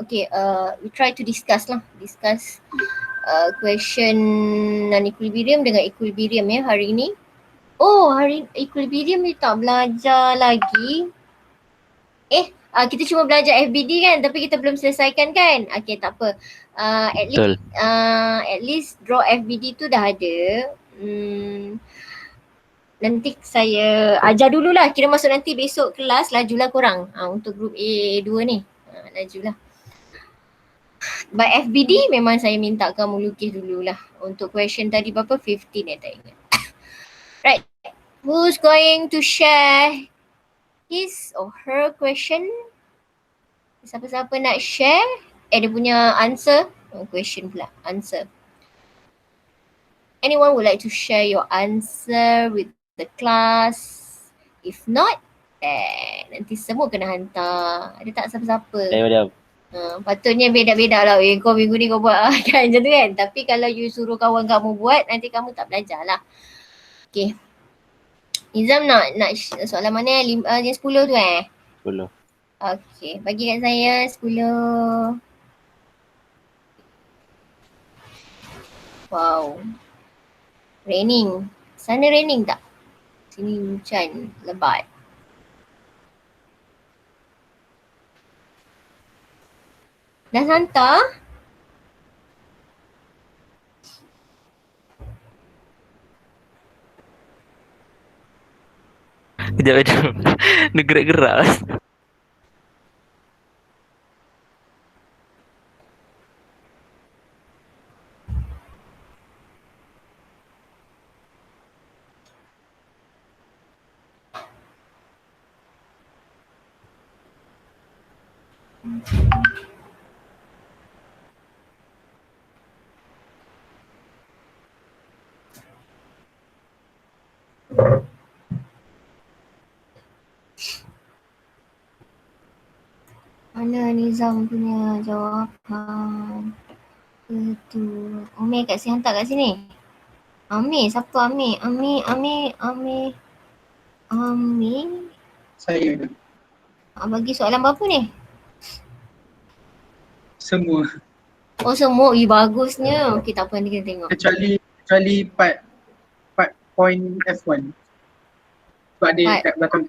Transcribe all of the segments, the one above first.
Okay, we try to discuss question non-equilibrium dengan equilibrium ya hari ini. Oh, hari equilibrium ni tak belajar lagi. Kita cuma belajar FBD kan, tapi kita belum selesaikan kan? Okay, tak apa. At least draw FBD tu dah ada. Nanti saya ajar dululah. Kira masuk nanti besok kelas, lajulah korang untuk group A2 ni. Lajulah. By FBD memang saya minta kamu lukis dululah. Untuk question tadi berapa? 15 tak ingat. Right. Who's going to share his or her question? Siapa-siapa nak share? Dia punya answer. Question pula. Answer. Anyone would like to share your answer with the class? If not, nanti semua kena hantar. Ada tak siapa-siapa? Patutnya beda-beda lah. Kau minggu ni kau buat kan macam tu kan. Tapi kalau you suruh kawan kamu buat, nanti kamu tak belajar lah. Okay. Nizam nak soalan mana? Yang 10 tu 10. Okay. Bagi kat saya 10. Wow. Raining. Sana raining tak? Sini hujan lebat. Dah hantar? Kejap. Dia gerak-gerak. Mana Nizam punya jawapan? Itu. Umi kat sini, hantar kat sini. Ami, siapa Ami? Ami. Saya. Bagi soalan berapa ni? Semua. Oh semua, bagusnya. Okey, tak apa, nanti kita tengok. Kecuali part point F1. Sebab ada kat belakang.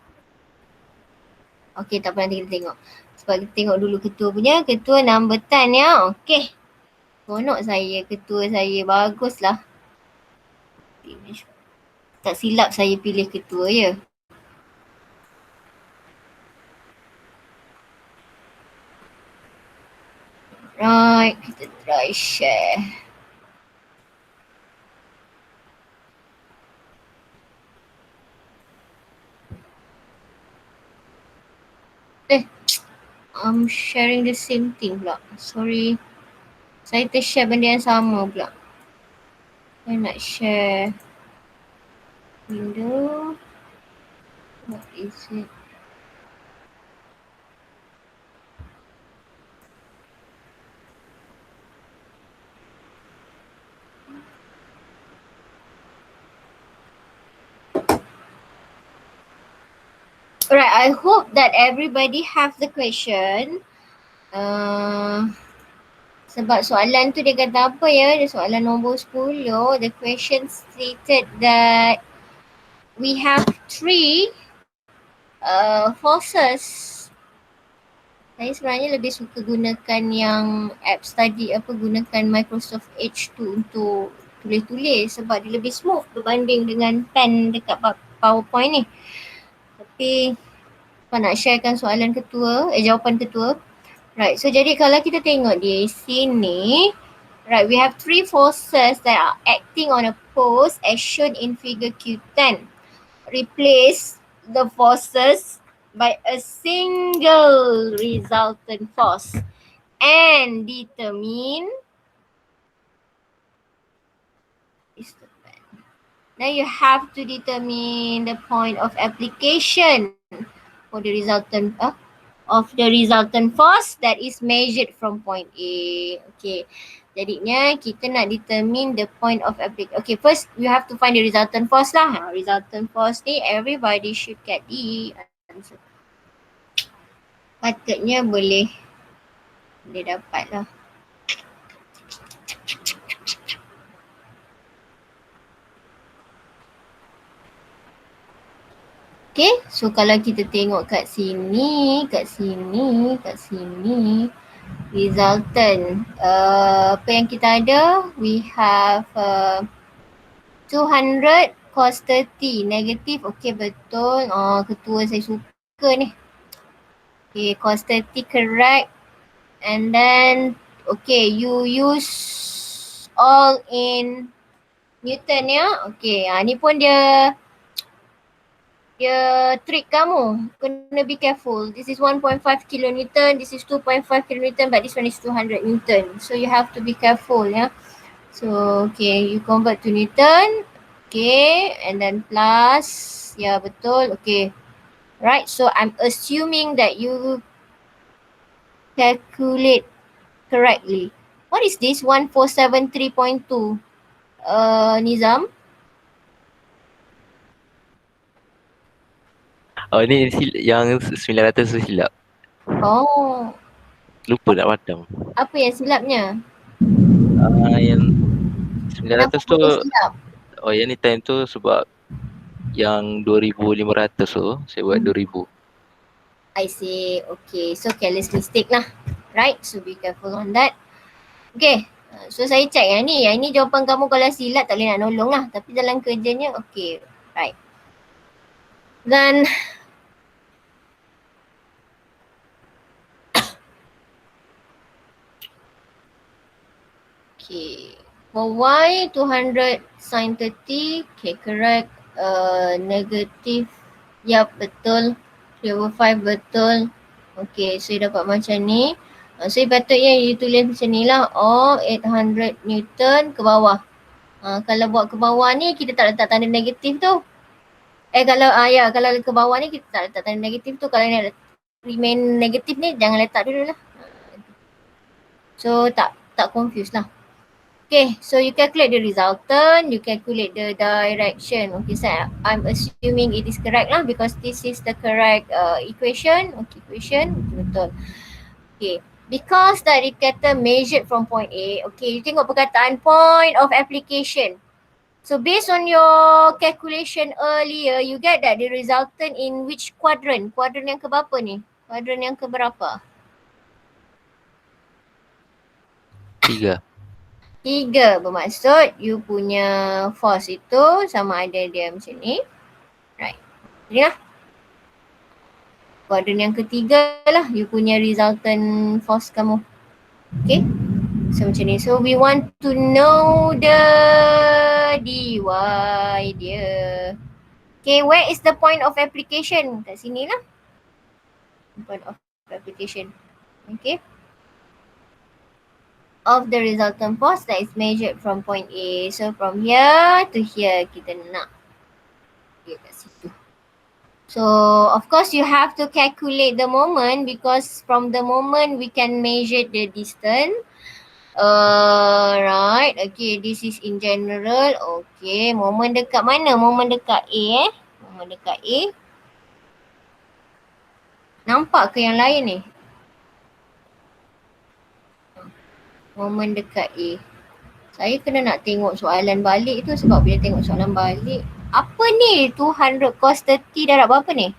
Okey, tak apa, nanti kita tengok. Sebab kita tengok dulu ketua punya. Ketua number 10 ya. Okey. Seronok saya, ketua saya. Baguslah. Tak silap saya pilih ketua ya. Right, kita try share. I'm sharing the same thing pula. Sorry. Saya ter-share benda yang sama pula. Saya nak share window. What is it? Alright, I hope that everybody have the question. Sebab soalan tu dia kata apa ya? Dia soalan nombor 10. The question stated that we have 3 forces. Saya sebenarnya lebih suka gunakan yang app study gunakan Microsoft Edge tu untuk tulis-tulis sebab dia lebih smooth berbanding dengan pen dekat PowerPoint ni. Tapi apa nak sharekan soalan ketua, jawapan ketua. Right, so jadi kalau kita tengok di sini, right, we have 3 forces that are acting on a post as shown in figure Q10. Replace the forces by a single resultant force and determine. Now you have to determine the point of application for the resultant force that is measured from point A. Okay. Jadinya kita nak determine the point of application. Okay, first you have to find the resultant force lah. Resultant force ni everybody should get the answer. Patutnya boleh Dia dapat lah. Okay, so kalau kita tengok kat sini, resultant. Apa yang kita ada? We have 200 cos 30 negatif. Okay, betul. Ketua saya suka ni. Okay, cos 30 correct. And then, okay, you use all in Newton ya. Okay, ni pun dia trick kamu. Kena be careful. This is 1.5 kilonewton, this is 2.5 kilonewton, but this one is 200 newton. So you have to be careful ya. So okay, you convert to Newton. Okay, and then plus. Ya, betul. Okay. Right, so I'm assuming that you calculate correctly. What is this 1473.2? Nizam? Oh ni yang 900 tu silap. Oh, Lupa nak padam. apa yang silapnya? Yang Kenapa 900 tu, boleh silap? oh yang ni time tu sebab yang 2500 tu saya buat 2000. I see. Okay, so careless mistake lah. Right, so be careful on that. Okay, so saya check yang ni jawapan kamu kalau silap tak boleh nak nolong lah. Tapi dalam kerjanya okay, right. Dan okay, for y 200 sin 30, okay correct. Negative, yup betul. 3/5 betul. Okay, so dapat macam ni. So patutnya you tulis macam ni lah. Or 800 Newton ke bawah. Kalau buat ke bawah ni kita tak letak tanda negatif tu. Kalau ke bawah ni kita tak letak tanda negatif tu. Kalau ni remain negatif ni jangan letak dulu lah. So tak confuse lah. Okay, so you calculate the resultant, you calculate the direction. Okay, so I'm assuming it is correct lah because this is the correct equation. Okay, equation, betul. Okay, because the indicator measured from point A. Okay, you tengok perkataan point of application. So based on your calculation earlier, you get that the resultant in which quadrant? Quadrant yang ke berapa ni? Quadrant yang ke berapa? 3. 3 bermaksud you punya force itu sama ada dia macam ni. Right. Jadi lah. Kuadran yang ketiga lah you punya resultant force kamu. Okay. So macam ni. So we want to know the dy dia. Okay, where is the point of application? Kat sini lah. Point of application. Okay. Of the resultant force that is measured from point A. So from here to here kita nak kat situ. So of course you have to calculate the moment because from the moment we can measure the distance. Right. Okay, this is in general. Okay, moment dekat mana? Moment dekat A Moment dekat A. Nampak ke yang lain ni? Moment dekat A. Saya kena nak tengok soalan balik tu sebab bila tengok soalan balik. Apa ni? 200 cos 30 darab berapa ni?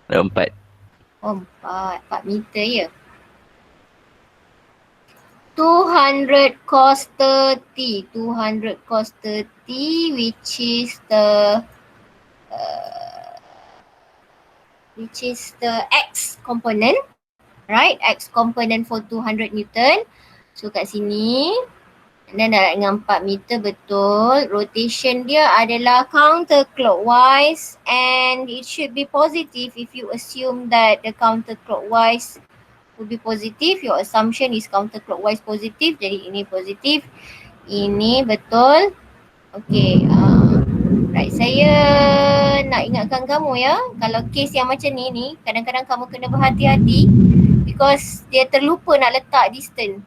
Darab 4. Oh 4 meter ya. 200 cos 30. 200 cos 30 which is the X component. Right? X component for 200 Newton. So kat sini. And then darab dengan 4 meter betul. Rotation dia adalah counterclockwise and it should be positive if you assume that the counterclockwise will be positive. Your assumption is counterclockwise positive. Jadi ini positif. Ini betul. Okay. Right. Saya nak ingatkan kamu ya. Kalau case yang macam ni kadang-kadang kamu kena berhati-hati because dia terlupa nak letak distance.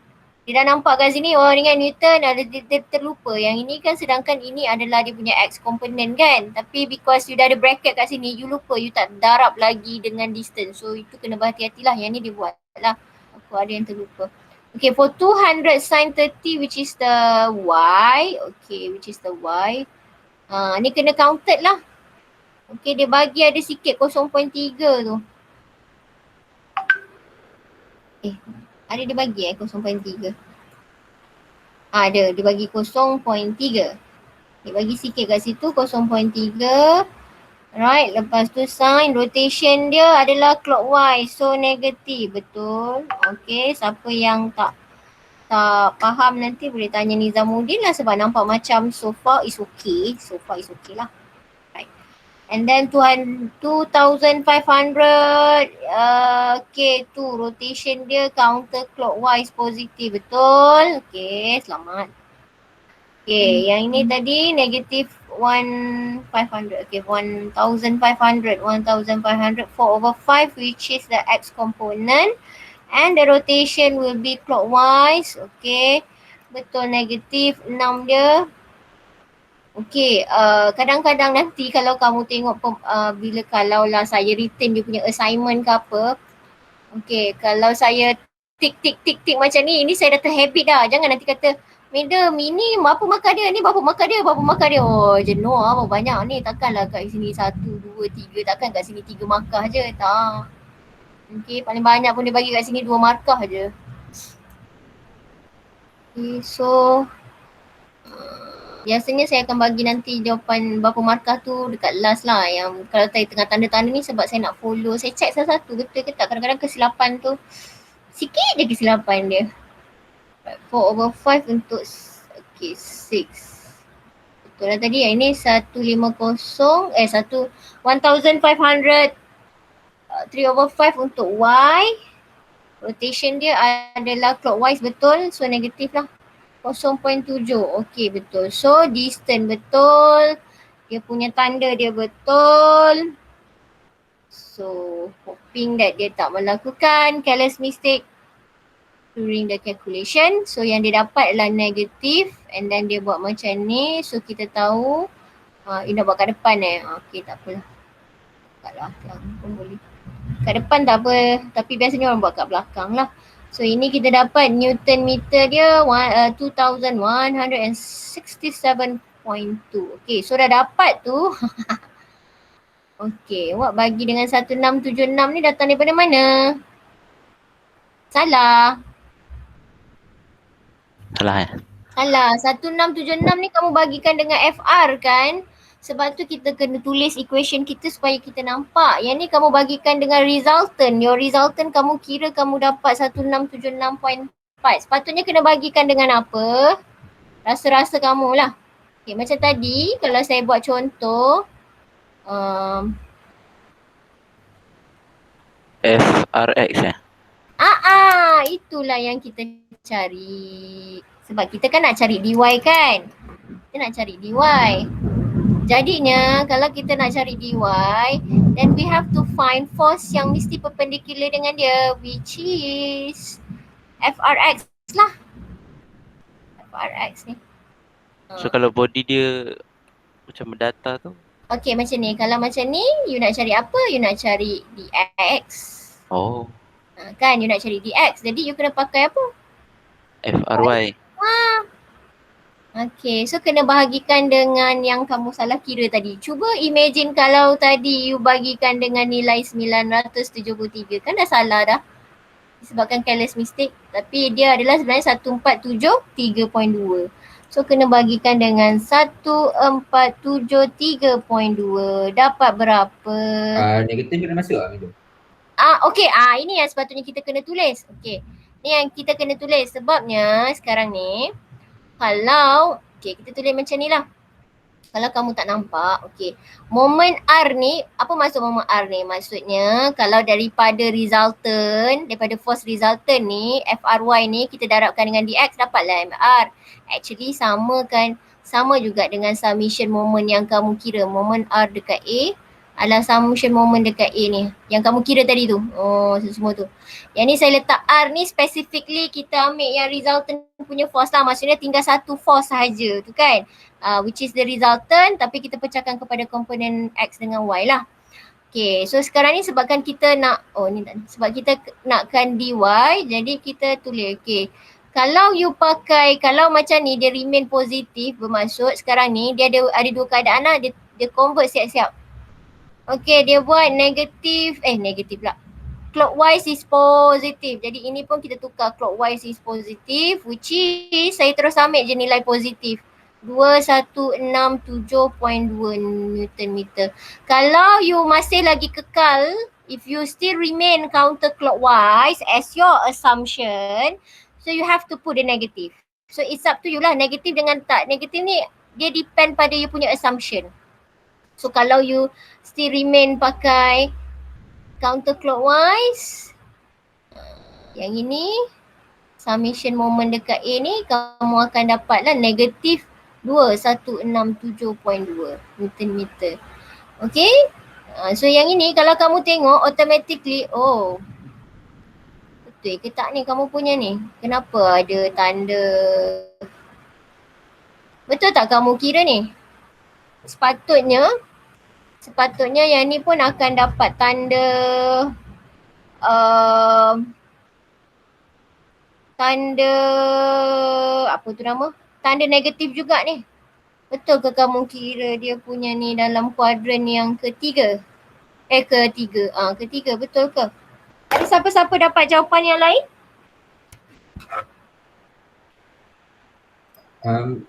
Dia dah nampak kat sini dengan Newton dia terlupa. Yang ini kan sedangkan ini adalah dia punya X component kan. Tapi because you dah ada bracket kat sini you lupa you tak darab lagi dengan distance. So itu kena berhati-hatilah. Yang ni dia buat lah. Ada yang terlupa. Okay, for 200 sin 30 which is the y. Okay, which is the y. Ni kena counted lah. Okay, dia bagi ada sikit 0.3 tu. Ada dia bagi 0.3. Ada, dia bagi 0.3. Dia bagi sikit kat situ 0.3. Right, lepas tu sign rotation dia adalah clockwise. So negatif, betul. Okay, siapa yang tak faham nanti boleh tanya Nizamuddin lah sebab nampak macam so far is okay. So far is okay lah. Right. And then 2500 okay tu rotation dia counter clockwise positif, betul. Okay, selamat. Okay, yang ini tadi negatif 1500. Okay, 1500. 4/5 which is the x component. And the rotation will be clockwise. Okay, betul negatif 6 dia. Okay, kadang-kadang nanti kalau kamu tengok bila kalau lah saya return dia punya assignment ke apa. Okay, kalau saya tik macam ni, ini saya dah terhabit dah. Jangan nanti kata, Madam, ini berapa markah dia? Ni berapa markah dia? Berapa markah dia? Oh, jenuh lah banyak ni. Takkanlah kat sini 1, 2, 3. Takkan kat sini 3 markah je. Tak. Okay, paling banyak pun dia bagi kat sini 2 markah je. Okay, so biasanya saya akan bagi nanti jawapan berapa markah tu dekat last lah. Yang kalau saya tengah tanda-tanda ni sebab saya nak follow. Saya check satu-satu betul ke tak. Kadang-kadang kesilapan tu sikit je kesilapan dia. 4/5 untuk okay 6. Betul lah tadi yang ini 1500 3/5 untuk y. Rotation dia adalah clockwise, betul. So negatif lah 0.7. Okay, betul. So distance betul. Dia punya tanda dia betul. So hoping that dia tak melakukan careless mistake during the calculation. So yang dia dapat adalah negatif and then dia buat macam ni. So kita tahu dia nak buat kat depan okay, tak apalah. Taklah, pun boleh. Kat depan tak apa, tapi biasanya orang buat kat belakang lah. So ini kita dapat Newton meter dia 2167.2. Okay, so dah dapat tu. Okay, awak bagi dengan 1676 ni datang daripada mana? Salah. Salah. 1676 ni kamu bagikan dengan FR kan? Sebab tu kita kena tulis equation kita supaya kita nampak. Yang ni kamu bagikan dengan resultant. Your resultant kamu kira kamu dapat 1676.4. Sepatutnya kena bagikan dengan apa? Rasa-rasa kamu lah. Okay, macam tadi kalau saya buat contoh. FRX itulah yang kita cari. Sebab kita kan nak cari dy kan. Kita nak cari dy. Jadinya kalau kita nak cari dy, then we have to find force yang mesti perpendicular dengan dia, which is FRX lah. FRX ni. So kalau body dia macam berdata tu? Okay, macam ni. Kalau macam ni, you nak cari apa? You nak cari dx. Oh. Kan, you nak cari dx. Jadi you kena pakai apa? FRY. Okay, so kena bahagikan dengan yang kamu salah kira tadi. Cuba imagine kalau tadi you bagikan dengan nilai 973. Kan dah salah dah. Disebabkan careless mistake. Tapi dia adalah sebenarnya 1473.2. So kena bagikan dengan 1473.2. Dapat berapa? Negatif kena masuk lah gitu. Okay, ini yang sepatutnya kita kena tulis. Okay, ni yang kita kena tulis. Sebabnya sekarang ni kalau, okay, kita tulis macam ni lah. Kalau kamu tak nampak, okay. Moment R ni, apa maksud moment R ni? Maksudnya kalau daripada resultant, daripada force resultant ni, FRY ni kita darabkan dengan DX, dapatlah MR. Actually sama kan, sama juga dengan summation moment yang kamu kira. Moment R dekat A adalah summation moment dekat A ni. Yang kamu kira tadi tu. Oh, semua tu. Yang ni saya letak R ni specifically kita ambil yang resultant punya force lah. Maksudnya tinggal satu force sahaja tu kan. Which is the resultant tapi kita pecahkan kepada komponen X dengan Y lah. Okay, so sekarang ni sebabkan kita nak, sebab kita nakkan dy, jadi kita tulis, okay. Kalau you pakai, kalau macam ni dia remain positif, bermaksud sekarang ni dia ada dua keadaan lah, dia convert siap-siap. Okay, dia buat negatif pula. Clockwise is positif. Jadi ini pun kita tukar clockwise is positif, which is saya terus ambil je nilai positif. 2167.2 Newton meter. Kalau you masih lagi kekal, if you still remain counterclockwise as your assumption, so you have to put the negative. So it's up to you lah, negatif dengan tak. Negatif ni dia depend pada you punya assumption. So kalau you still remain pakai counterclockwise, yang ini summation moment dekat A ni kamu akan dapatlah negatif 2167.2 Newton meter. Okay. So yang ini kalau kamu tengok automatically, betul ke tak ni kamu punya ni? Kenapa ada tanda? Betul tak kamu kira ni? Sepatutnya yang ni pun akan dapat tanda tanda negatif juga ni. Betul ke kamu kira dia punya ni dalam kuadran yang ketiga? Ketiga, betul ke? Ada siapa-siapa dapat jawapan yang lain?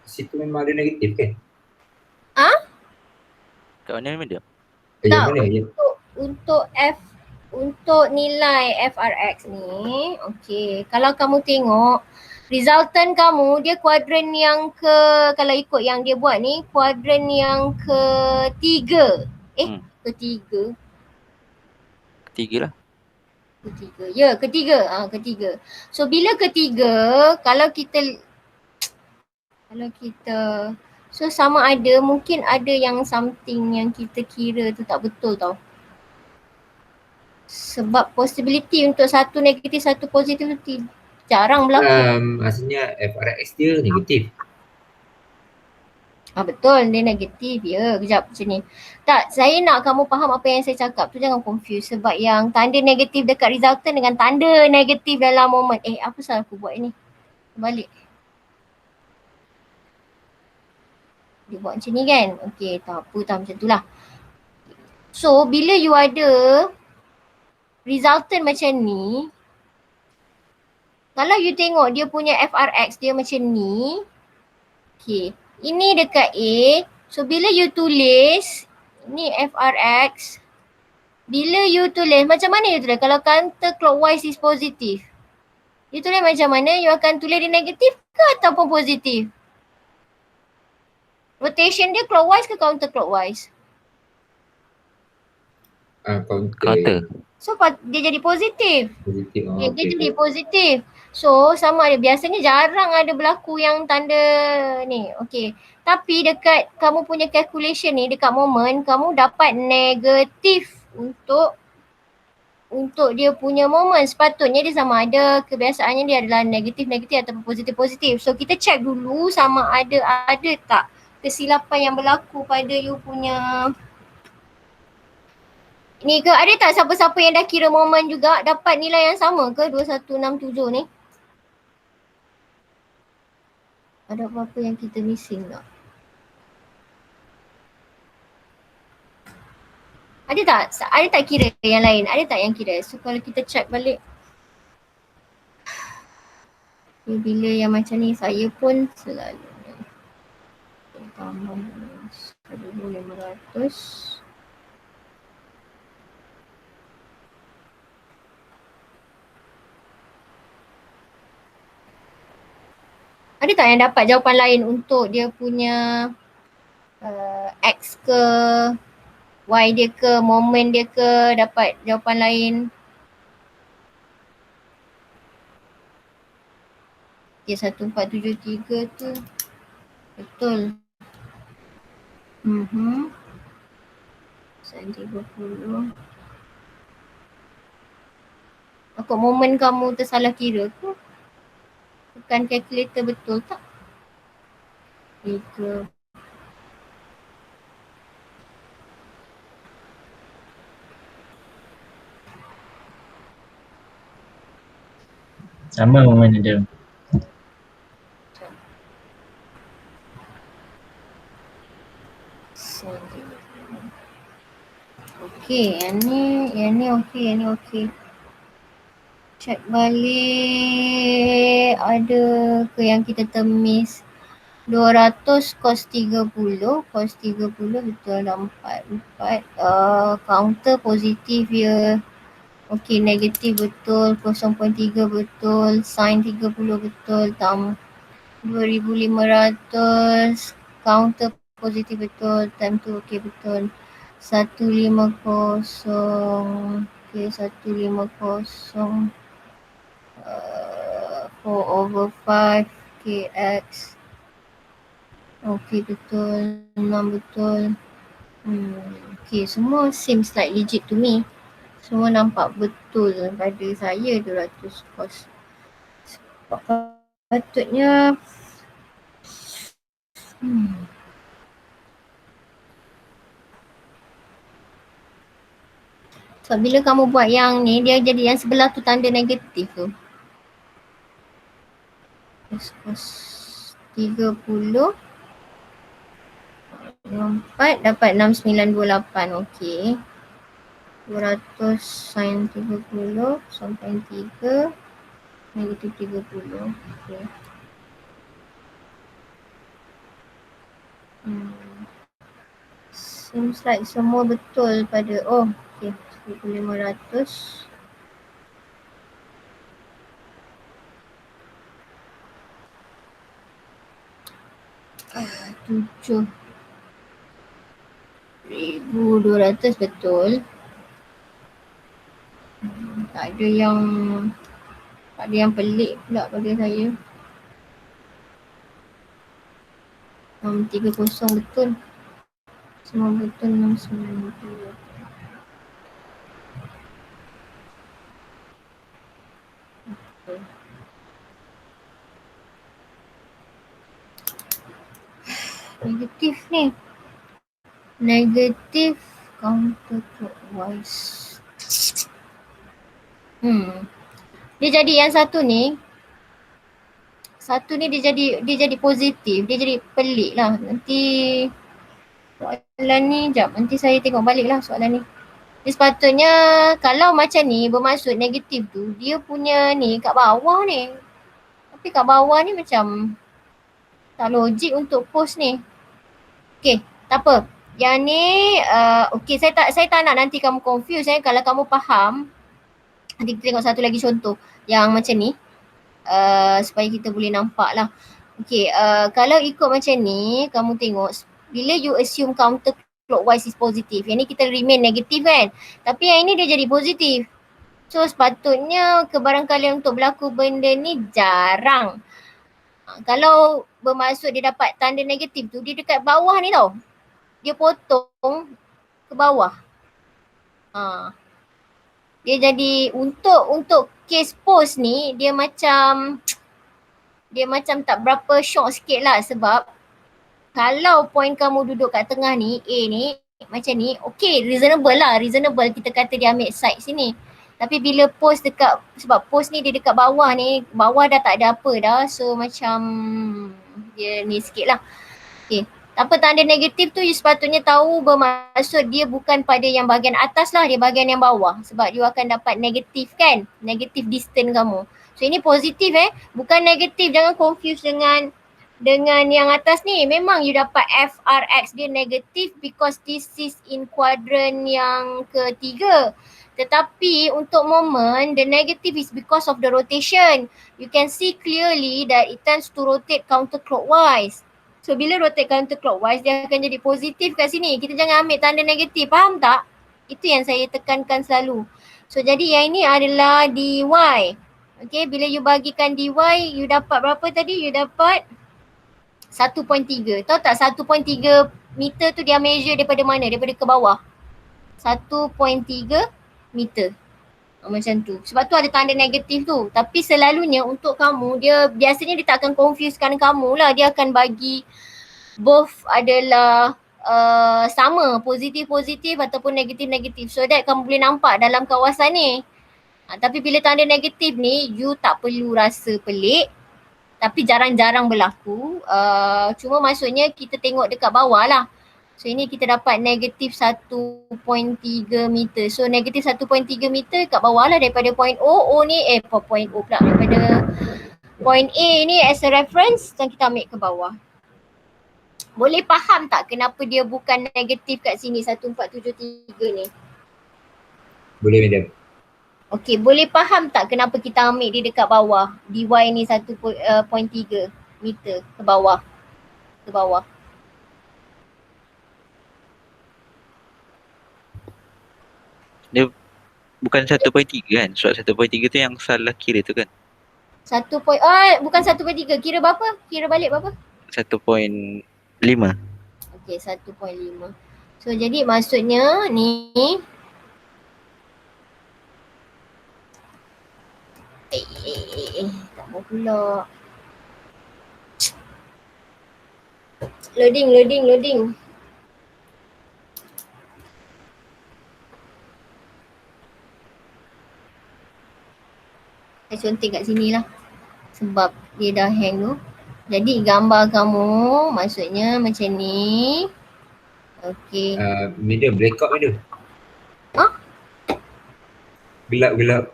Situ memang ada negatif kan? Kat mana memang dia? Yang Tak, mana? untuk nilai FRX ni, okay, kalau kamu tengok resultant kamu dia kuadran yang kalau ikut yang dia buat ni, kuadran yang ketiga. Ketiga. Ketiga lah. Ketiga. So bila ketiga, kalau kita so sama ada, mungkin ada yang something yang kita kira tu tak betul tau. Sebab possibility untuk satu negatif, satu positif tu jarang berlaku. Maksudnya FRX dia negatif. Betul, dia negatif ya. Kejap macam ni. Tak, saya nak kamu faham apa yang saya cakap tu, jangan confuse. Sebab yang tanda negatif dekat resultant dengan tanda negatif dalam moment. Apa salah aku buat ni? Balik. Dia buat macam ni kan? Okay, tak apa tak macam tu lah. So, bila you ada resultant macam ni, kalau you tengok dia punya FRX dia macam ni, okay, ini dekat A, so bila you tulis, ni FRX, bila you tulis, macam mana you tulis? Kalau counterclockwise is positif, you tulis macam mana? You akan tulis dia negatif ke ataupun positif? Rotation dia clockwise ke counterclockwise? Counter. So dia jadi positif. Positif. Dia jadi positif. So sama ada, biasanya jarang ada berlaku yang tanda ni. Okay. Tapi dekat kamu punya calculation ni, dekat moment kamu dapat negatif untuk dia punya moment. Sepatutnya dia sama ada, kebiasaannya dia adalah negatif ataupun positif. So kita check dulu sama ada tak kesilapan yang berlaku pada you punya ni ke. Ada tak siapa-siapa yang dah kira moment juga dapat nilai yang sama ke 2167 ni? Ada apa-apa yang kita missing tak? Ada tak kira yang lain? Ada tak yang kira? So kalau kita check balik. Bila yang macam ni saya pun selalu tambah 1,500. Ada tak yang dapat jawapan lain untuk dia punya X ke, Y dia ke, moment dia ke, dapat jawapan lain? Okay, 1473 tu betul. 130. Takut moment kamu tersalah kira ke? Bukan calculator betul tak? 3. Sama mana dia. Okey, yang ni okey. Check balik ada ke yang kita termiss. 200 cos 30 betul nampak 4. Counter positif ya. Okey, negatif betul, 0.3 betul, sin 30 betul, 2500, counter positif betul, time tu okey betul. 150, okey 150, 4/5 kx. Okey betul, 6 betul. Okey, semua seems like legit to me. Semua nampak betul pada saya 200 cos. Patutnya sebab bila kamu buat yang ni, dia jadi yang sebelah tu tanda negatif tu. Cos 30 4 dapat 6928, okey. 200 sin 30 sampai 3 negatif 30, okey. Seems like semua betul pada, okey, 1500. Tujuh 1200 betul. Tak ada yang pelik pula pada saya. 30 betul. Semua betul 69. Negatif ni. Negatif counterclockwise. Dia jadi yang satu ni dia jadi positif, dia jadi pelik lah. Nanti soalan ni, nanti saya tengok balik lah soalan ni. Dia sepatutnya kalau macam ni bermaksud negatif tu, dia punya ni kat bawah ni. Tapi kat bawah ni macam tak logik untuk post ni. Okay, tak apa. Yang ni, okay, saya tak nak nanti kamu confuse kalau kamu faham. Nanti kita tengok satu lagi contoh yang macam ni. Supaya kita boleh nampak lah. Okay, kalau ikut macam ni, kamu tengok bila you assume counter clockwise is positif, yang ni kita remain negatif kan. Tapi yang ini dia jadi positif. So sepatutnya kebarangkalian untuk berlaku benda ni jarang. Kalau bermaksud dia dapat tanda negatif tu, dia dekat bawah ni tau. Dia potong ke bawah. Dia jadi untuk case post ni dia macam tak berapa syok sikit lah, sebab kalau point kamu duduk kat tengah ni, A ni macam ni, okay, reasonable kita kata dia ambil side sini. Tapi bila post dekat, sebab post ni dia dekat bawah ni, bawah dah tak ada apa dah, so macam dia ni sikit lah. Okay, apa tanda negatif tu you sepatutnya tahu bermaksud dia bukan pada yang bahagian atas lah, dia bahagian yang bawah. Sebab you akan dapat negatif kan, negatif distance kamu. So ini positif bukan negatif, jangan confuse dengan yang atas ni. Memang you dapat FRX dia negatif because this is in quadrant yang ketiga. Tetapi untuk moment, the negative is because of the rotation. You can see clearly that it tends to rotate counterclockwise. So bila rotate counterclockwise, dia akan jadi positif kat sini. Kita jangan ambil tanda negatif, faham tak? Itu yang saya tekankan selalu. So jadi yang ini adalah dy. Okay, bila you bagikan dy, you dapat berapa tadi? You dapat 1.3. Tahu tak 1.3 meter tu dia measure daripada mana? Daripada ke bawah. 1.3 meter. Macam tu. Sebab tu ada tanda negatif tu. Tapi selalunya untuk kamu, biasanya dia tak akan confusekan kamu lah. Dia akan bagi both adalah sama, positif ataupun negatif. So that kamu boleh nampak dalam kawasan ni. Tapi bila tanda negatif ni, you tak perlu rasa pelik. Tapi jarang-jarang berlaku. Cuma maksudnya kita tengok dekat bawah lah. So ini kita dapat negatif 1.3 meter. So negatif 1.3 meter kat bawah lah daripada point O. O ni, point O pula. Daripada point A ni as a reference dan kita ambil ke bawah. Boleh faham tak kenapa dia bukan negatif kat sini 1473 ni? Boleh madam. Okey, boleh faham tak kenapa kita ambil dia dekat bawah? dy ni 1.3 meter ke bawah. Ke bawah. Dia bukan 1.3 kan? Sebab 1.3 tu yang salah kira tu kan? Bukan 1.3. Kira berapa? Kira balik berapa? 1.5. Okey, 1.5. So jadi maksudnya ni tak mau pula. Loading. Saya conteng kat sini lah. Sebab dia dah hang tu. Jadi gambar kamu maksudnya macam ni. Okey. Madam, blackout madam. Hah? Gelap.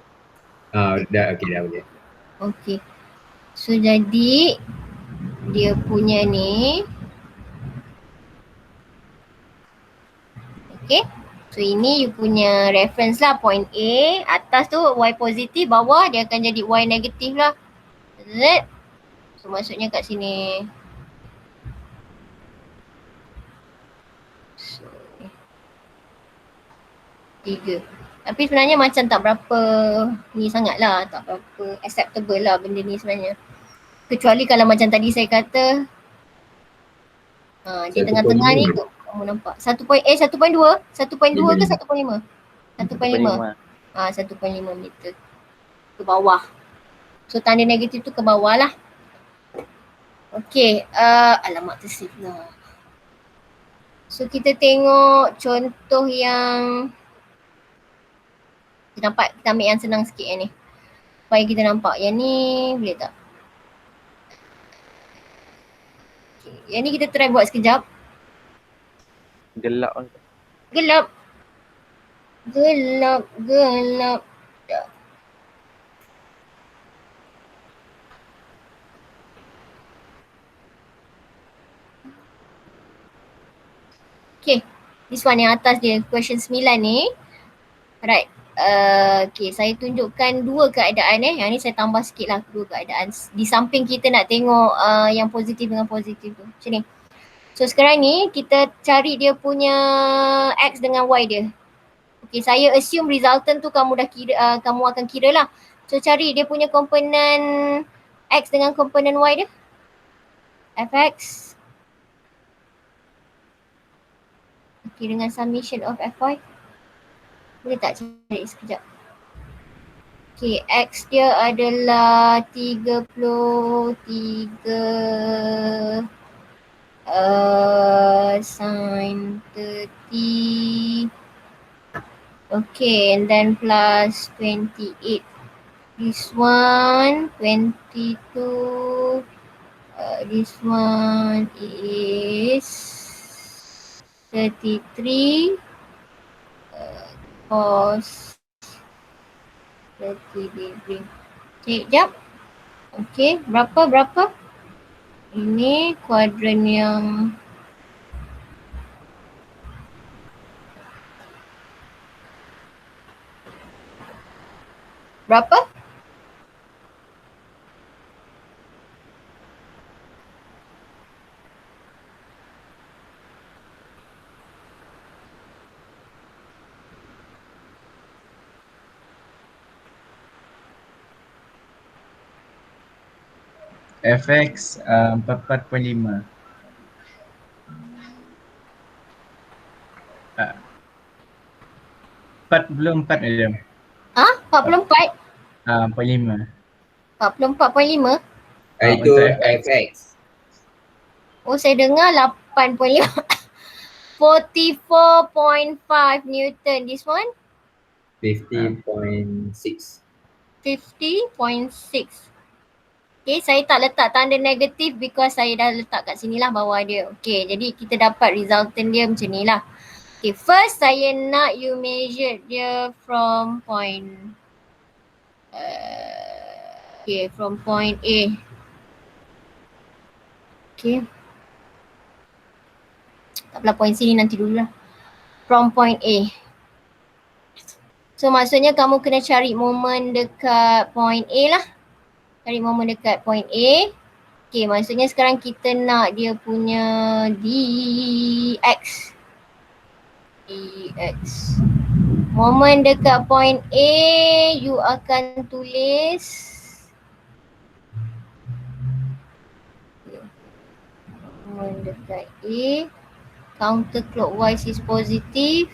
Dah boleh. Okey. So jadi dia punya ni. Okey. So ini you punya reference lah, point A. Atas tu Y positif, bawah dia akan jadi Y negatif lah. Z. So maksudnya kat sini. So, 3. Tapi sebenarnya macam tak berapa ni sangat lah. Tak berapa acceptable lah benda ni sebenarnya. Kecuali kalau macam tadi saya kata. Di tengah-tengah ni tu kamu nampak. 1.2 ke 1.5? 1.5. 1.5 meter. Ke bawah. So tanda negatif tu ke bawah lah. Okey, alamak tersif lah. So kita tengok contoh yang kita nampak, kita ambil yang senang sikit yang ni. Supaya kita nampak yang ni, boleh tak? Okay. Yang ni kita try buat sekejap. Gelap. Gelap. Okay, this one yang atas dia, question 9 ni. Right, okay, saya tunjukkan dua keadaan Yang ni saya tambah sikit lah dua keadaan. Di samping kita nak tengok yang positif dengan positif tu. Macam ni. So sekarang ni kita cari dia punya X dengan Y dia. Okay, saya assume resultant tu kamu dah kira, kamu akan kira lah. So cari dia punya komponen X dengan komponen Y dia. Fx. Okay, dengan summation of Fy. Boleh tak cari sekejap? Okay, X dia adalah 33 sin 30. Okay, and then plus 28. This one 22. This one is 33 cos 30 degree. Okay, jap. Okay, berapa? Ini kuadran yang berapa? FX 44.5. Belum 4 madam. 44? 45. 44.5? Itu untuk FX. Oh, saya dengar 8.5. 44.5 Newton. This one? 50.6. 50.6. Okay, saya tak letak tanda negatif because saya dah letak kat sini lah bawah dia. Okay, jadi kita dapat resultant dia macam ni lah. Okay, first saya nak you measure dia from point from point A. Okay. Tak apalah, point sini nanti dulu lah. From point A. So maksudnya kamu kena cari moment dekat point A lah. Cari moment dekat point A. Okay, maksudnya sekarang kita nak dia punya dx. Moment dekat point A, you akan tulis moment dekat A, counterclockwise is positive.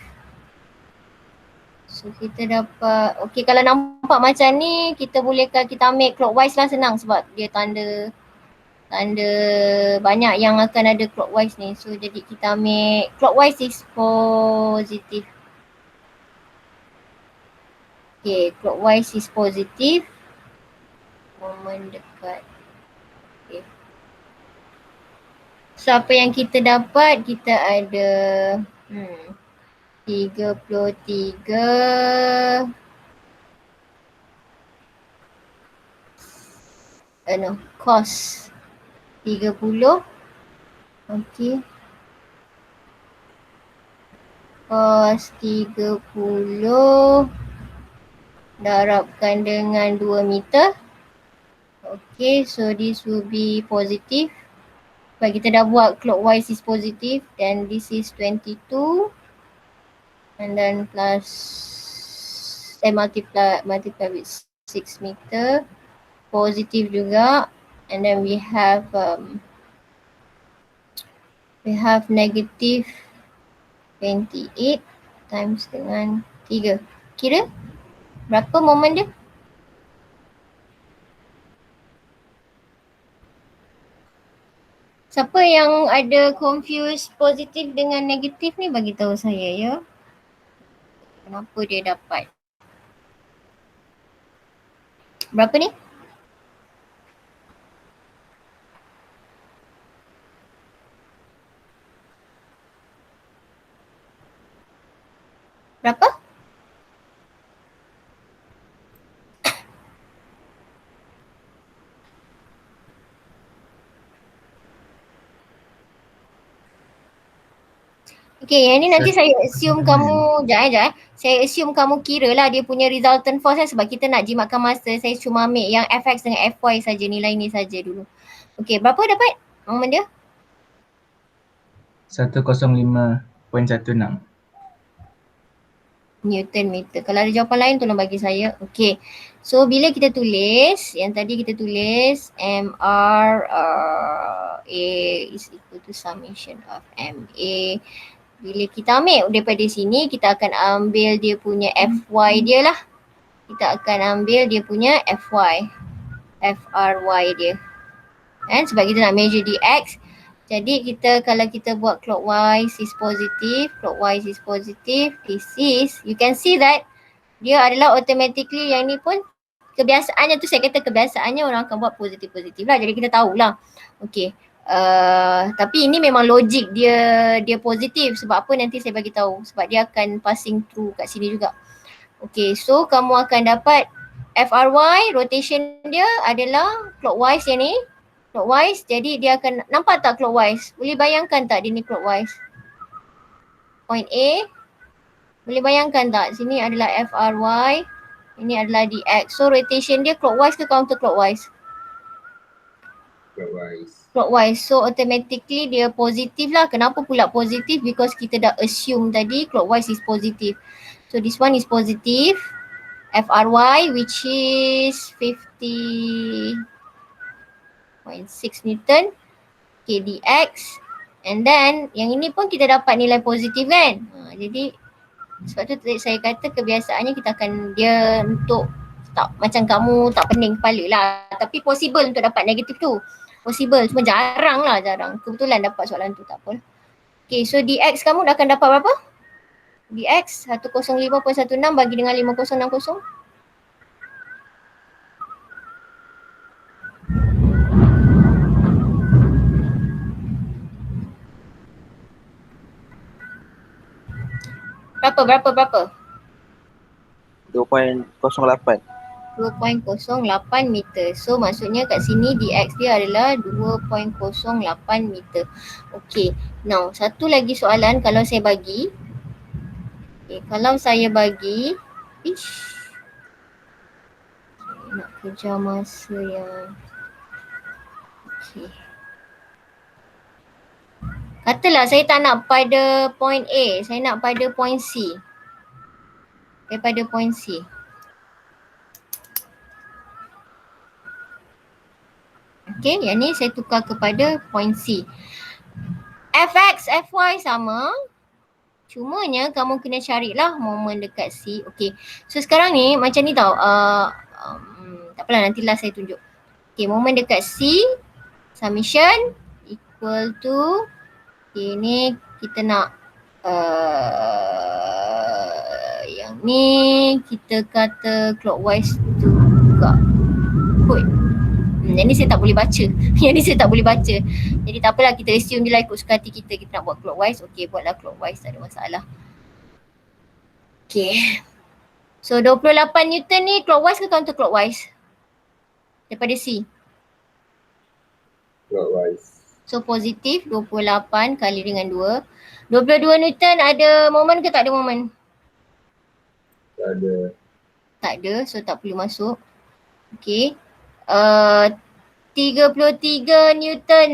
So kita dapat, okay, kalau nampak macam ni kita bolehkan kita ambil clockwise lah, senang sebab dia tanda banyak yang akan ada clockwise ni. So jadi kita ambil clockwise is positive. Okay, clockwise is positive. Moment dekat. Okay. So apa yang kita dapat, kita ada 33 cos 30. Okay. Cos 30 darabkan dengan 2 meter. Okay, so this will be positive. Sebab kita dah buat clockwise is positive, then this is 22 and then plus multiply with 6 meter, positive juga, and then we have negative 28 times dengan 3. Kira berapa moment dia? Siapa yang ada confuse positif dengan negatif ni bagi tahu saya ya. Kenapa dia dapat? Berapa ni? Berapa? Okay, yang ni nanti saya assume kamu, sekejap. Saya assume kamu kira lah dia punya resultant force kan, sebab kita nak jimatkan masa. Saya cuma ambil yang fx dengan fy saja, nilai ni saja dulu. Okay, berapa dapat moment dia? 105.16. Newton meter. Kalau ada jawapan lain tolong bagi saya. Okay. So bila kita tulis, yang tadi kita tulis MR A is equal to summation of MA. Bila kita ambil daripada sini, kita akan ambil dia punya FY dia lah. Kita akan ambil dia punya FY. FRY dia. Kan? Sebab kita nak measure DX. Jadi kita kalau kita buat clockwise is positive, this is, you can see that dia adalah automatically yang ni pun kebiasaannya tu, saya kata kebiasaannya orang akan buat positif-positif lah. Jadi kita tahulah. Okay. Tapi ini memang logik dia positif. Sebab apa nanti saya bagi tahu. Sebab dia akan passing through kat sini juga. Okay, so kamu akan dapat FRY, rotation dia adalah clockwise yang ni. Clockwise, jadi dia akan, nampak tak clockwise? Boleh bayangkan tak dia ni clockwise? Point A, boleh bayangkan tak? Sini adalah FRY, ini adalah DX. So rotation dia clockwise ke counterclockwise? Clockwise. So automatically dia positif lah. Kenapa pula positif? Because kita dah assume tadi clockwise is positive. So this one is positive. FRY which is 50.6 Newton. Okay, DX. And then yang ini pun kita dapat nilai positif kan. Jadi sebab tu saya kata kebiasaannya kita akan dia untuk tak macam kamu tak pening kepala lah. Tapi possible untuk dapat negatif tu. Possible, cuma jarang. Kebetulan dapat soalan tu, tak apa. Okay, so DX kamu dah akan dapat berapa? DX 105.16 bagi dengan 5060. Berapa? 2.08. 2.08 meter. So maksudnya kat sini dx dia adalah 2.08 meter. Okay. Now satu lagi soalan kalau saya bagi. Okay, kalau saya bagi. Saya nak kejar masa yang. Okay. Katalah saya tak nak pada point A. Saya nak pada point C. Daripada point C. Okay, yang ni saya tukar kepada point C. Fx, Fy sama. Cumanya kamu kena carilah momen dekat C. Okay, so sekarang ni macam ni tau. Tak apalah, nantilah saya tunjuk. Okay, momen dekat C. Summation equal to. Okay, ni kita nak yang ni kita kata clockwise juga. Kot. Yang ni saya tak boleh baca. Yang ni saya tak boleh baca. Jadi tak apalah, kita assume je lah ikut suka hati kita. Kita nak buat clockwise. Okay, buatlah clockwise, tak ada masalah. Okay. So 28 Newton ni clockwise ke counter clockwise? Daripada C. Clockwise. So positif 28 kali dengan 2. 22 Newton ada momen ke tak ada momen? Tak ada. Tak ada, so tak perlu masuk. Okay. 33 Newton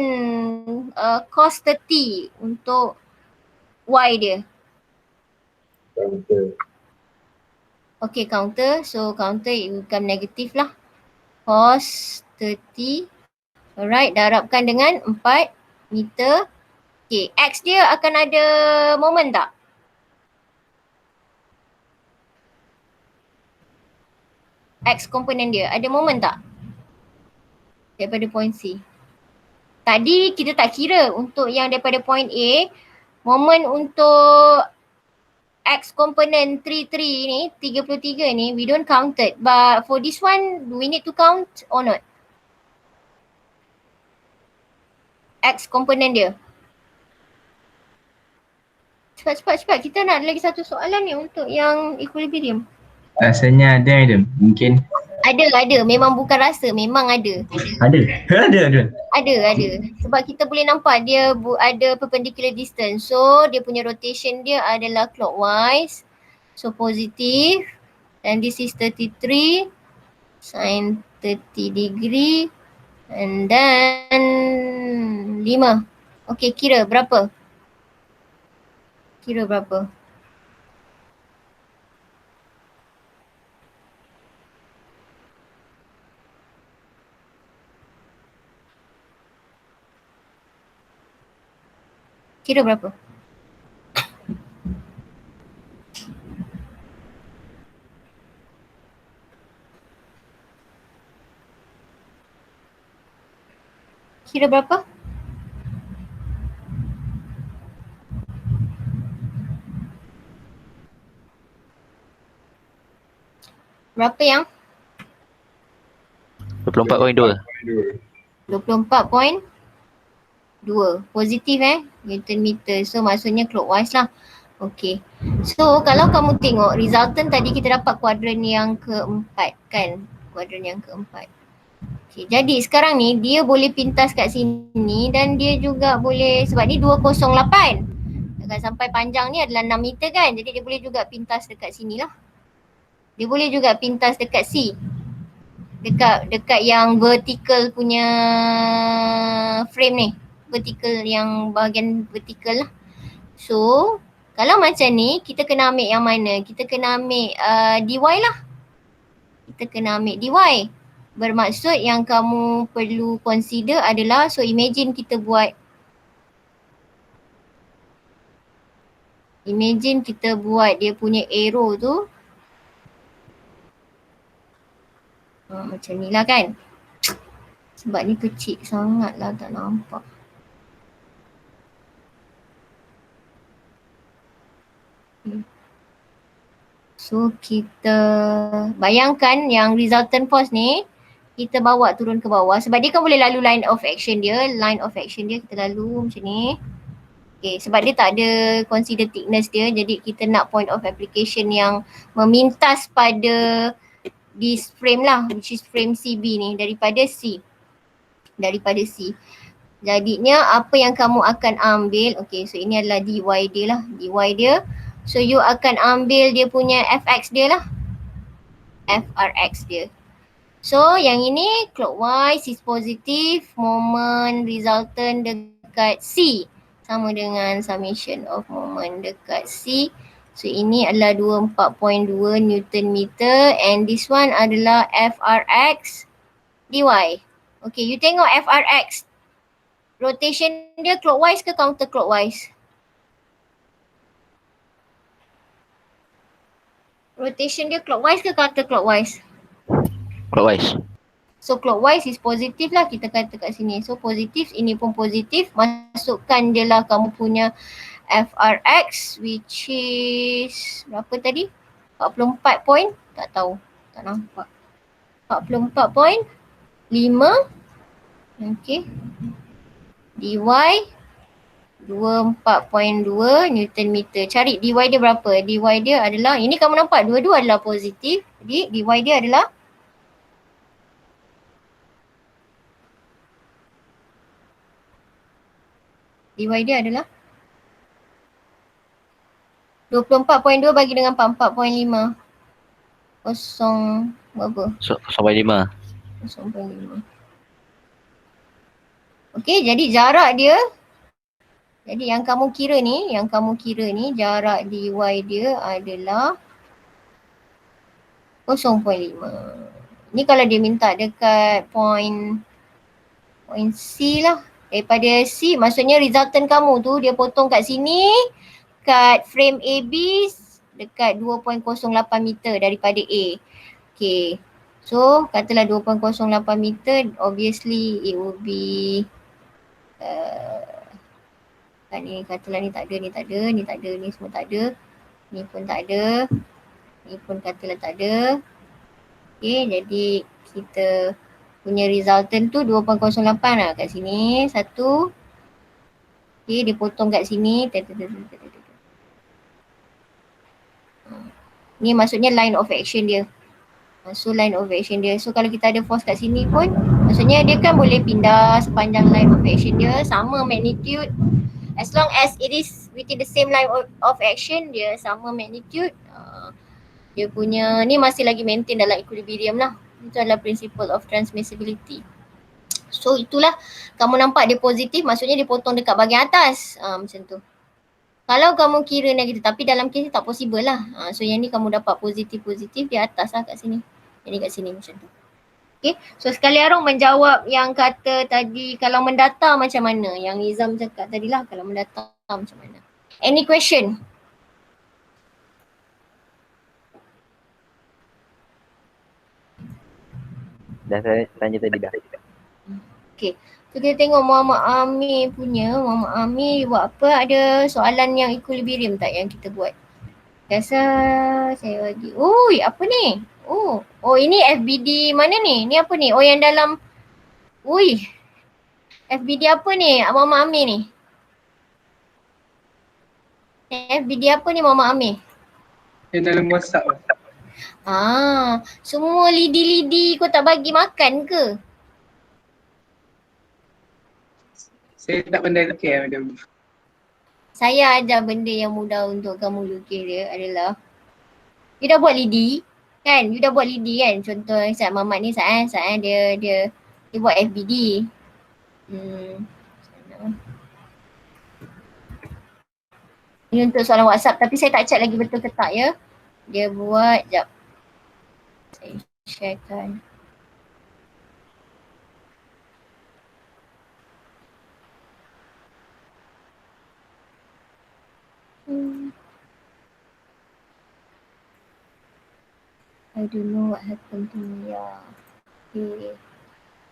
cos 30 untuk Y dia. Counter. Okay, counter. So counter it become negatif lah. Cos 30. Alright, darabkan dengan 4 meter. Okay, X dia akan ada momen tak? X komponen dia ada momen tak? Daripada point C. Tadi kita tak kira untuk yang daripada point A, momen untuk X komponen 33 ni, 33 ni, we don't count it. But for this one, do we need to count or not? X komponen dia. Cepat. Kita nak lagi satu soalan ni untuk yang equilibrium. Rasanya ada Adam. Mungkin. Ada. Memang bukan rasa, memang ada. Ada. Ada. Sebab kita boleh nampak dia ada perpendicular distance. So dia punya rotation dia adalah clockwise. So positif. And this is 33 sin 30 degree. And then 5. Okay, kira berapa? Kira berapa? Kira berapa? Kira berapa? Berapa yang? 24.2. 24.2. Positif Newton meter. So maksudnya clockwise lah. Okay. So kalau kamu tengok resultant tadi kita dapat kuadran yang keempat kan? Kuadran yang keempat. Okay, jadi sekarang ni dia boleh pintas kat sini dan dia juga boleh, sebab ni 208. Akan sampai panjang ni adalah 6 meter kan? Jadi dia boleh juga pintas dekat sini lah. Dia boleh juga pintas dekat C. Dekat yang vertical punya frame ni. Vertical, yang bahagian vertical lah. So kalau macam ni kita kena ambil yang mana? Kita kena ambil dy lah. Kita kena ambil dy. Bermaksud yang kamu perlu consider adalah, so imagine kita buat dia punya arrow tu. Macam ni lah kan. Sebab ni kecil sangat lah, tak nampak. So kita bayangkan yang resultant force ni kita bawa turun ke bawah sebab dia kan boleh lalu line of action dia. Line of action dia kita lalu macam ni. Okay, sebab dia tak ada consider thickness dia, jadi kita nak point of application yang memintas pada this frame lah, which is frame CB ni daripada C. Jadinya apa yang kamu akan ambil, okay, so ini adalah dy dia. So you akan ambil dia punya fx dia lah, frx dia. So yang ini clockwise is positive, moment resultant dekat C sama dengan summation of moment dekat C. So ini adalah 24.2 Newton meter and this one adalah frx dy. Okay, you tengok frx. Rotation dia clockwise ke counterclockwise? Rotation dia clockwise ke counterclockwise? Clockwise. So clockwise is positif lah kita kata kat sini. So positif, ini pun positif. Masukkan je lah kamu punya frx which is berapa tadi? 44 point? Tak tahu. Tak nampak. 44.5. Okay. dy 24.2 Newton meter. Cari dy dia berapa? Dy dia adalah, ini kamu nampak dua-dua adalah positif. Jadi dy dia adalah dy dia adalah 24.2 bagi dengan 44.5. Kosong berapa? So, sampai 5. 0.5. Okey, jadi jarak dia, jadi yang kamu kira ni jarak dy dia adalah 0.5. Ni kalau dia minta dekat point C lah. Daripada C, maksudnya resultant kamu tu dia potong kat sini, kat frame AB dekat 2.08 meter daripada A. Okay. So, katalah 2.08 meter, obviously it will be ni katalah ni tak ada, ni semua tak ada. Ni pun tak ada. Ni pun katalah tak ada. Okay, jadi kita punya resultant tu 2.08 lah kat sini. Satu. Okay, dia potong kat sini. Ni maksudnya line of action dia. So line of action dia. So kalau kita ada force kat sini pun, maksudnya dia kan boleh pindah sepanjang line of action dia. Sama magnitude. As long as it is within the same line of action, dia sama magnitude. Dia punya ni masih lagi maintain dalam equilibrium lah. Itu adalah principle of transmissibility. So itulah, kamu nampak dia positif, maksudnya dia potong dekat bahagian atas. Macam tu. Kalau kamu kira negatif, tapi dalam kes ni tak possible lah. So yang ni kamu dapat positif di atas lah kat sini. Jadi kat sini macam tu. Okay, so sekali Arong menjawab yang kata tadi kalau mendata macam mana. Yang Nizam cakap tadi lah, kalau mendata macam mana. Any question? Dah saya tanya tadi dah. Okay. So kita tengok Muhammad Amir punya. Muhammad Amir buat apa? Ada soalan yang equilibrium tak yang kita buat? Biasa saya bagi. Ui, apa ni? Oh ini FBD mana ni? Ni apa ni? Oh yang dalam. Ui. FBD apa ni? Muhammad Amir ni. FBD apa ni Muhammad Amir? Yang dalam WhatsApp. Semua lidi-lidi kau tak bagi makan ke? Saya tak pandai lukis madam. Saya ajar benda yang mudah untuk kamu lukis dia adalah, you dah buat lidi kan? You dah buat lidi kan? Contoh Ustaz Mamat ni Ustaz dia buat FBD. Ini untuk soalan WhatsApp tapi saya tak check lagi betul ke tak ya. Dia buat, sekejap. Saya sharekan. I don't know what happened to me. Okay.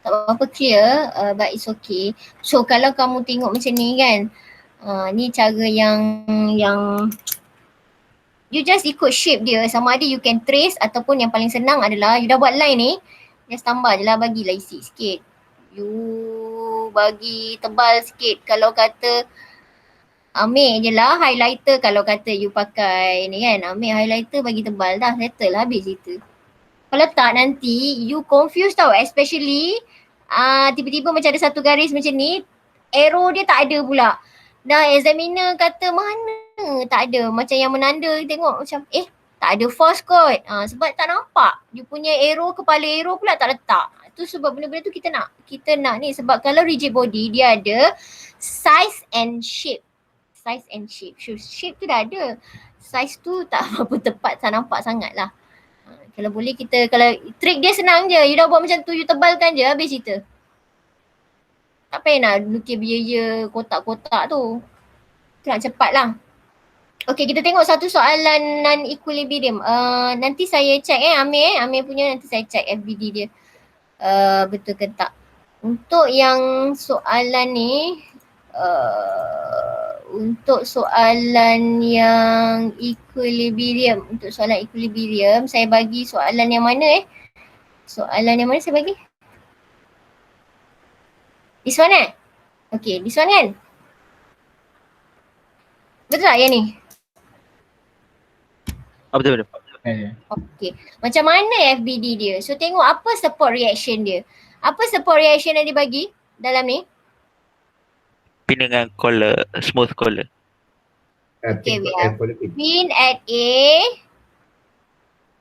Tak apa-apa clear, but it's okay. So kalau kamu tengok macam ni kan, ni cara yang you just ikut shape dia, sama ada you can trace ataupun yang paling senang adalah you dah buat line ni, just tambah je lah, bagilah isi sikit. You bagi tebal sikit. Kalau kata ambil je lah highlighter kalau kata you pakai ni kan. Ambil highlighter bagi tebal dah, settle lah habis cerita. Kalau tak nanti you confuse tau, especially tiba-tiba macam ada satu garis macam ni, arrow dia tak ada pula. Dah examiner kata mana tak ada, macam yang menanda tengok macam tak ada force kot. Sebab tak nampak. You punya arrow, kepala arrow pula tak letak. Tu sebab benda-benda tu kita nak ni. Sebab kalau rigid body dia ada size and shape. Size and shape. Shape tu dah ada. Size tu tak apa tepat, tak nampak sangat lah. Kalau boleh kita, kalau trik dia senang je. You dah buat macam tu, you tebalkan je, habis cerita. Tak payah nak lukis biaya kotak-kotak tu. Tu nak cepat lah. Okay, kita tengok satu soalan non-equilibrium. Nanti saya check Amir punya nanti saya check FBD dia. Betul ke tak. Untuk yang soalan ni, untuk soalan yang equilibrium, saya bagi soalan yang mana Soalan yang mana saya bagi? This one Okay, this one kan? Betul tak yang ni? Betul. Okay. Macam mana FBD dia? So tengok apa support reaction dia. Apa support reaction yang dia bagi dalam ni? Pin dengan collar, smooth collar. Okay, we have pin at A.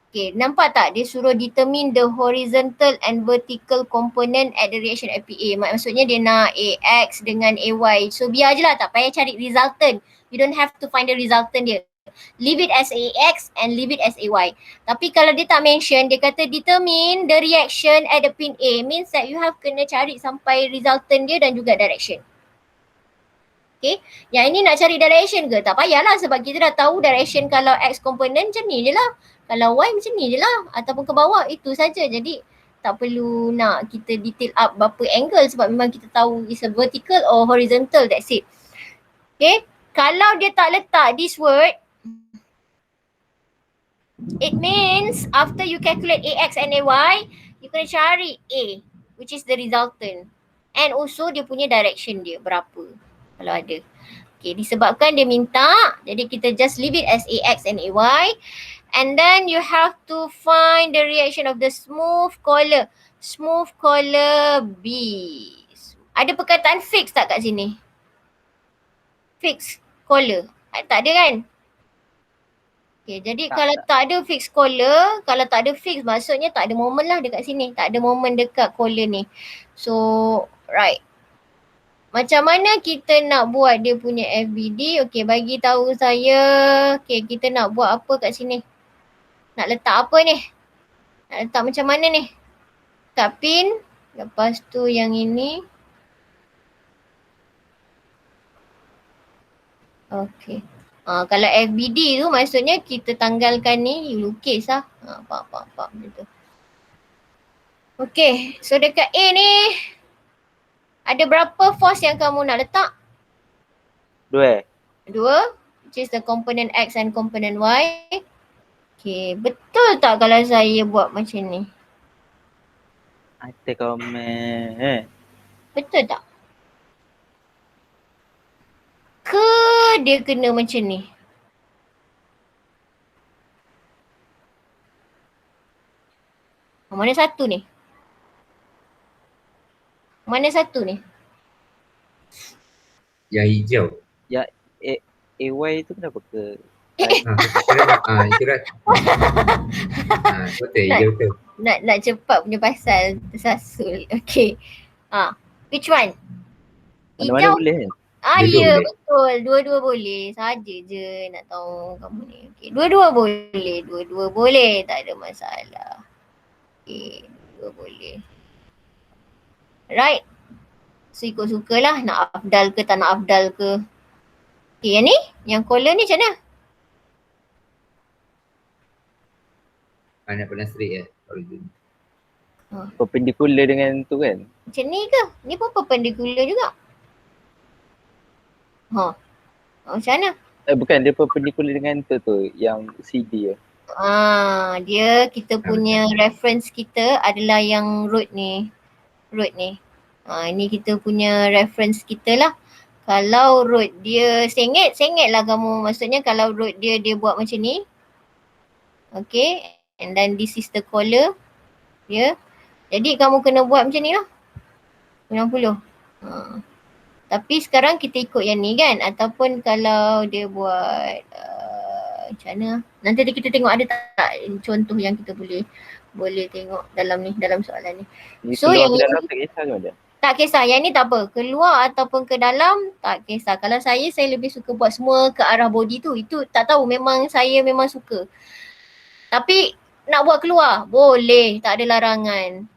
Okay, nampak tak? Dia suruh determine the horizontal and vertical component at the reaction at PA. Maksudnya dia nak AX dengan AY. So biar je lah, tak payah cari resultant. You don't have to find the resultant dia. Leave it as AX and leave it as AY. Tapi kalau dia tak mention, dia kata determine the reaction at the pin A. Means that you have kena cari sampai resultant dia dan juga direction. Okay, yang ini nak cari direction ke? Tak payahlah sebab kita dah tahu direction kalau X component macam ni je lah. Kalau Y macam ni je lah. Ataupun ke bawah, itu saja. Jadi tak perlu nak kita detail up berapa angle sebab memang kita tahu is a vertical or horizontal, that's it. Okay, kalau dia tak letak this word, it means after you calculate AX and AY, you kena cari A, which is the resultant. And also dia punya direction dia berapa kalau ada. Okay, disebabkan dia minta, jadi kita just leave it as AX and AY. And then you have to find the reaction of the smooth collar. Smooth collar B. Ada perkataan fix tak kat sini? Fix collar. Tak ada kan? Okay, jadi kalau tak ada fix collar, kalau tak ada fix maksudnya tak ada moment lah dekat sini. Tak ada moment dekat collar ni. So, right. Macam mana kita nak buat dia punya FBD? Okay, bagi tahu saya. Okay, kita nak buat apa kat sini? Nak letak apa ni? Nak letak macam mana ni? Letak pin. Lepas tu yang ini. Okay. Kalau FBD tu maksudnya kita tanggalkan ni, you lukis lah. Pak. Betul. Okay. So dekat A ni. Ada berapa force yang kamu nak letak? 2. Which is the component X and component Y. Okay, betul tak kalau saya buat macam ni? Ada komen. Betul tak? Ke dia kena macam ni? Mana satu ni? Mana satu ni? Yang hijau. Ya, AY tu kenapa ke? Itu kan. Betul, hijau tu. Nak cepat punya pasal tersasul. Okay. Which one? Mana-mana boleh kan? Dua-dua Ya boleh. betul. Dua-dua boleh. Saja je nak tahu kamu ni. Okay. Dua-dua boleh. Dua-dua boleh. Tak ada masalah. Okay. Dua boleh. Right. So ikut sukalah nak afdal ke tak nak afdal ke. Okay, yang ni? Yang collar ni macam mana? Nak pernah straight origin. Perpendicular dengan tu kan? Macam ni ke? Ni pun perpendicular juga. Macam mana? Bukan, dia perpendicular dengan tu yang CD ya. Dia kita punya reference kita adalah yang root ni. Ini kita punya reference kita lah. Kalau root dia sengit lah kamu. Maksudnya kalau root dia buat macam ni. Okay. And then this is the collar. Ya. Jadi kamu kena buat macam ni lah. 90. Tapi sekarang kita ikut yang ni kan. Ataupun kalau dia buat macam mana. Nanti kita tengok ada tak contoh yang kita boleh tengok dalam ni, dalam soalan ni. So yang keluar ke ini dalam tak kisah ke macam? tak kisah, yang ni tak apa. Keluar ataupun ke dalam tak kisah. Kalau saya lebih suka buat semua ke arah body tu. Itu tak tahu, saya memang suka. Tapi nak buat keluar boleh, tak ada larangan.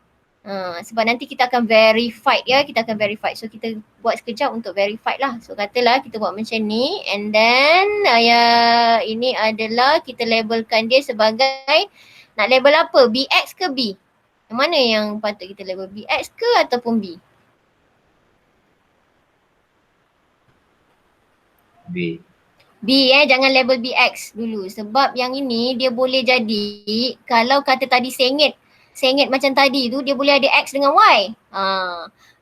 Sebab nanti kita akan verified ya, kita akan verified. So kita buat sekejap untuk verified lah. So katalah kita buat macam ni and then ini adalah kita labelkan dia sebagai, nak label apa? BX ke B? Yang mana yang patut kita label? BX ke ataupun B? B. B jangan label BX dulu sebab yang ini dia boleh jadi kalau kata tadi sengit macam tadi tu dia boleh ada X dengan Y.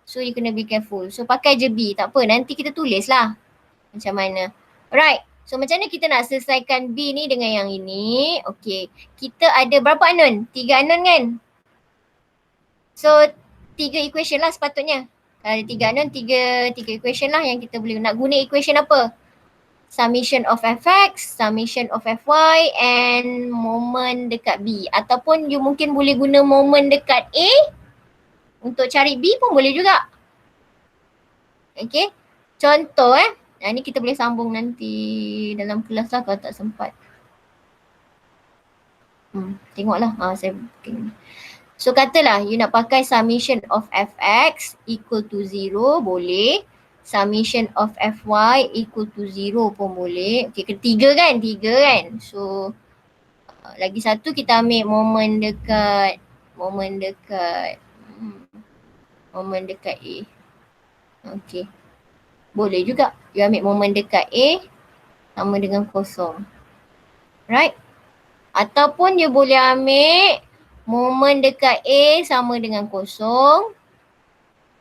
So you kena be careful. So pakai je B, tak apa, nanti kita tulis lah macam mana. Alright, so macam mana kita nak selesaikan B ni dengan yang ini. Okay, kita ada berapa unknown? 3 unknown kan? So 3 equation lah sepatutnya. Kalau ada 3 unknown, 3 equation lah yang kita boleh nak guna. Equation apa? Summation of fx, summation of fy and moment dekat B. Ataupun you mungkin boleh guna moment dekat A untuk cari B pun boleh juga. Okay. Contoh ni kita boleh sambung nanti dalam kelas lah kalau tak sempat. Tengoklah. Saya booking. So katalah you nak pakai summation of fx equal to 0 boleh. Summation of fy equal to 0 pun boleh. Okay, ketiga kan? 3 kan? So lagi satu kita ambil moment dekat A. Okay. Boleh juga. You ambil moment dekat A sama dengan kosong. Right? Ataupun you boleh ambil moment dekat A sama dengan kosong.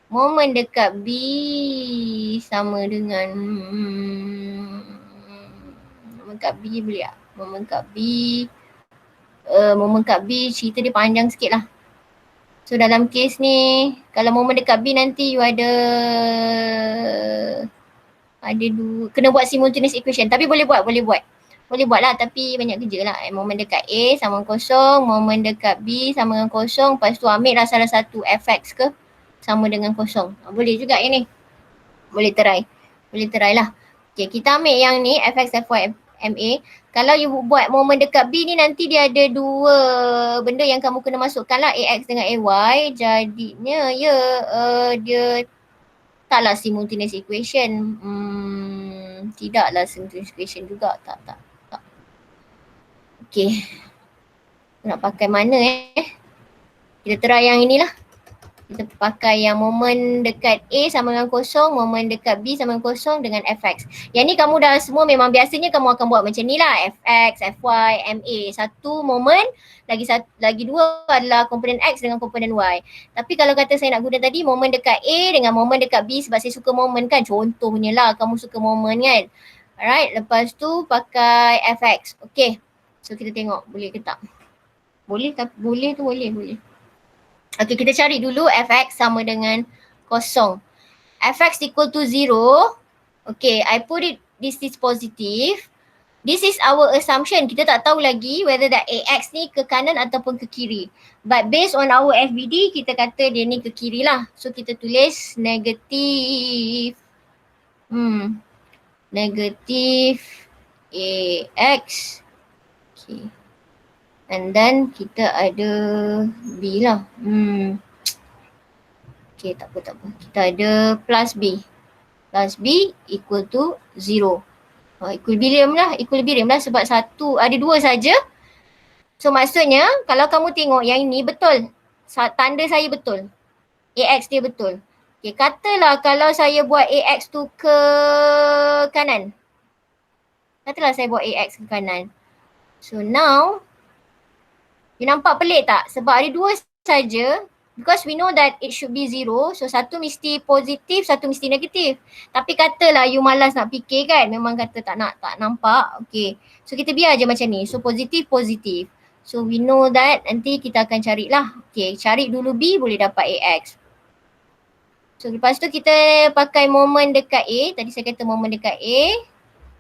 Moment dekat B sama dengan moment kat B boleh tak? Moment kat B cerita dia panjang sikit lah. So dalam kes ni kalau moment dekat B nanti you ada dua, kena buat simultaneous equation. Tapi boleh buat lah tapi banyak kerja lah. Moment dekat A sama dengan kosong, moment dekat B sama dengan kosong, lepas tu ambil lah salah satu fx ke sama dengan kosong. Boleh juga yang ni. Boleh try lah. Okay, kita ambil yang ni fx, fy, ma. Kalau you buat moment dekat B ni nanti dia ada dua benda yang kamu kena masukkan lah, ax dengan ay. Jadinya dia taklah simultaneous equation. Tidaklah simultaneous equation juga. Tak. Okay. Nak pakai mana Kita try yang inilah. Kita pakai yang moment dekat A sama dengan kosong, moment dekat B sama dengan kosong dengan fx. Yang ni kamu dah semua memang biasanya kamu akan buat macam ni lah. Fx, fy, ma. Satu moment, lagi dua adalah komponen x dengan komponen y. Tapi kalau kata saya nak guna tadi moment dekat A dengan moment dekat B sebab saya suka moment kan. Contohnya lah kamu suka moment kan. Alright, lepas tu pakai fx. Okay, so kita tengok boleh ke tak. Boleh. Okay, kita cari dulu fx sama dengan kosong. Fx equal to 0. Okay, I put it, this is positive. This is our assumption. Kita tak tahu lagi whether that ax ni ke kanan ataupun ke kiri. But based on our FBD, kita kata dia ni ke kiri lah. So kita tulis negatif. Negatif ax. Okay. And then kita ada B lah. Okay, tak apa. Kita ada plus B. Plus B equal to 0. Equilibrium lah sebab ada dua saja. So maksudnya kalau kamu tengok yang ini betul. Tanda saya betul. AX dia betul. Okay, katalah kalau saya buat AX tu ke kanan. Katalah saya buat AX ke kanan. So now you nampak pelik tak? Sebab ada dua saja Because we know that it should be 0. So satu mesti positif, satu mesti negatif. Tapi katalah you malas nak fikir kan. Memang kata tak nampak. Okay. So kita biar je macam ni. So positif. So we know that nanti kita akan carilah. Okay, cari dulu B boleh dapat AX. So lepas tu kita pakai moment dekat A. Tadi saya kata moment dekat A.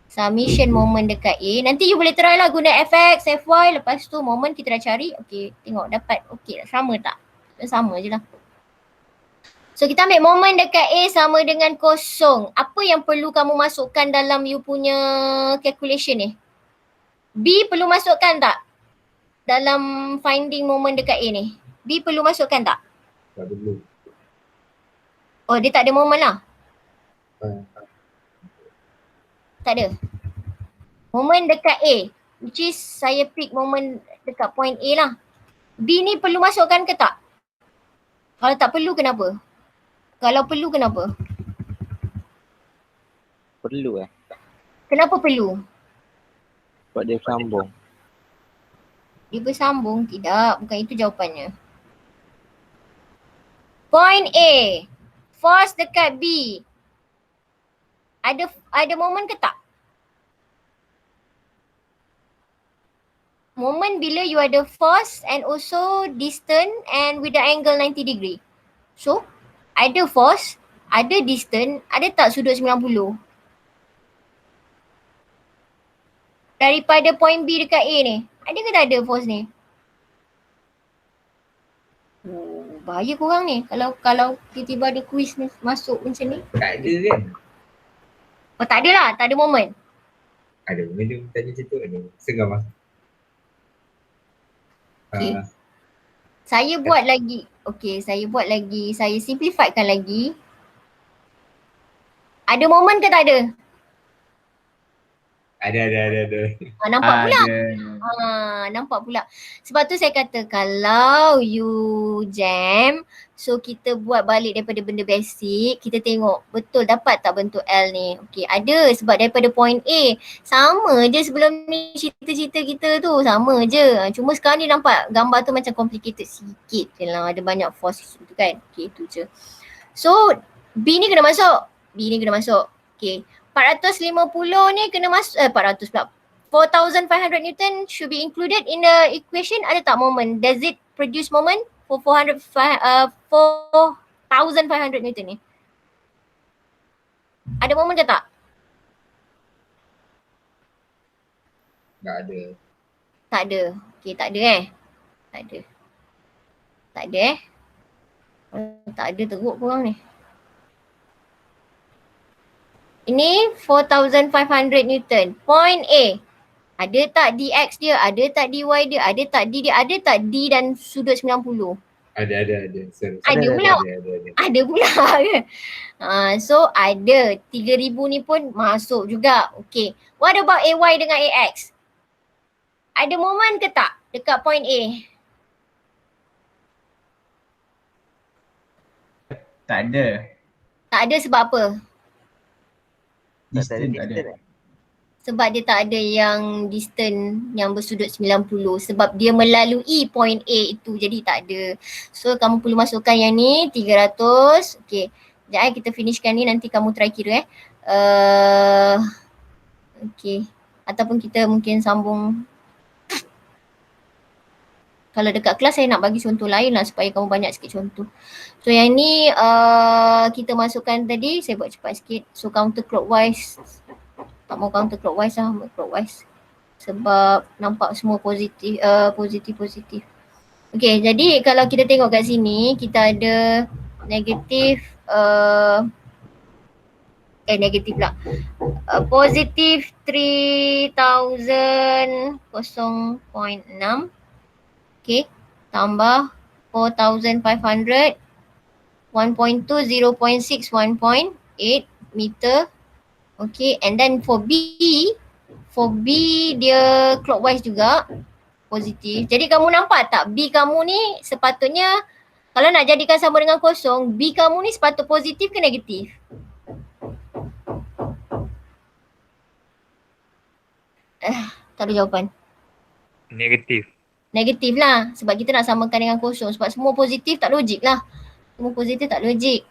Summation moment dekat A. Nanti you boleh try lah guna FX, FY. Lepas tu moment kita dah cari. Okay, tengok dapat. Okay, sama tak? Sama je lah. So kita ambil moment dekat A sama dengan kosong. Apa yang perlu kamu masukkan dalam you punya calculation ni? B perlu masukkan tak? Dalam finding moment dekat A ni. B perlu masukkan tak? Tak perlu. Oh, dia tak ada moment lah? Tak ada. Moment dekat A. Which is saya pick moment dekat point A lah. B ni perlu masukkan ke tak? Kalau tak perlu kenapa? Kalau perlu kenapa? Perlu Kenapa perlu? sebab dia sambung. Dia bersambung? Tidak, bukan itu jawapannya. Point A. Force dekat B. Ada moment ke tak? Moment bila you ada force and also distance and with the angle 90 degree. So, ada force, ada distance, ada tak sudut 90? Daripada point B dekat A ni, ada ke tak ada force ni? Oh, bahaya korang ni. Kalau tiba-tiba ada quiz ni masuk macam ni. Tak ada kan? Oh, tak ada lah, tak ada moment. Ada benda tanya macam tu ada. Sengah masuk. Okay. Saya buat lagi. Okay, saya simplifiedkan lagi. Ada moment ke tak ada? Ada. Nampak pula. Ada. Nampak pula. Sebab tu saya kata kalau you jam, so kita buat balik daripada benda basic, kita tengok betul dapat tak bentuk L ni. Okay, ada sebab daripada point A. Sama je sebelum ni cerita-cerita kita tu, sama je. Cuma sekarang ni nampak gambar tu macam complicated sikit je lah. Ada banyak force tu kan. Okay, tu je. So, B ni kena masuk. Okay. 450 ni kena masuk, 400 pula. 4,500 Newton should be included in the equation. Ada tak moment? Does it produce moment for 4,500 Newton ni? Ada moment ke tak? Tak ada. Tak ada. Okay, tak ada Tak ada. Tak ada teruk korang ni. Ini 4,500 Newton. Point A. Ada tak dx dia? Ada tak dy dia? Ada tak d dia? Ada tak d dan sudut 90? Ada. Sorry. Ada pula. Ada. Ada pula ke? So ada. 3,000 ni pun masuk juga. Okay. What about AY dengan AX? Ada moment ke tak dekat point A? Tak ada. Tak ada sebab apa? Distance tak ada. Sebab dia tak ada yang distance yang bersudut 90. Sebab dia melalui point A itu. Jadi tak ada. So kamu perlu masukkan yang ni 300. Okay. Sekejap kita finishkan ni, nanti kamu try kira okay. Ataupun kita mungkin sambung. Kalau dekat kelas saya nak bagi contoh lain lah supaya kamu banyak sikit contoh. So yang ni kita masukkan tadi, saya buat cepat sikit. So counterclockwise. Tak mau counterclockwise lah, buat clockwise. Sebab nampak semua positif. Okay, jadi kalau kita tengok kat sini, kita ada negatif, negatif pula. Positif 3,000 0.6. Okay, tambah 4,500 1.2, 0.6, 1.8 meter. Okay, and then for B dia clockwise juga, positif. Jadi kamu nampak tak B kamu ni sepatutnya kalau nak jadikan sama dengan kosong, B kamu ni sepatut positif ke negatif? Tak ada jawapan. Negatif. Negatif lah sebab kita nak samakan dengan kosong. Sebab semua positif tak logik lah. Semua positif tak logik.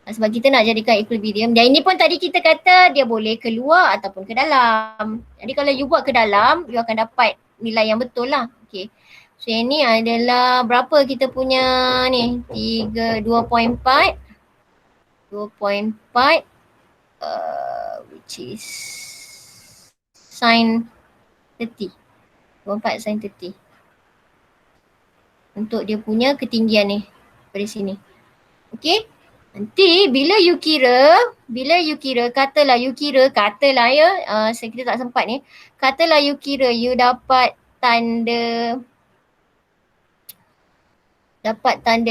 Sebab kita nak jadikan equilibrium. Dan ini pun tadi kita kata dia boleh keluar ataupun ke dalam. Jadi kalau you buat ke dalam, you akan dapat nilai yang betul lah. Okay. So yang ni adalah berapa kita punya ni? 2.4 which is sin 30. 2.4 sin 30. Untuk dia punya ketinggian ni dari sini. Okay. Nanti bila you kira, katalah ya, kita tak sempat ni. Katalah you kira you dapat tanda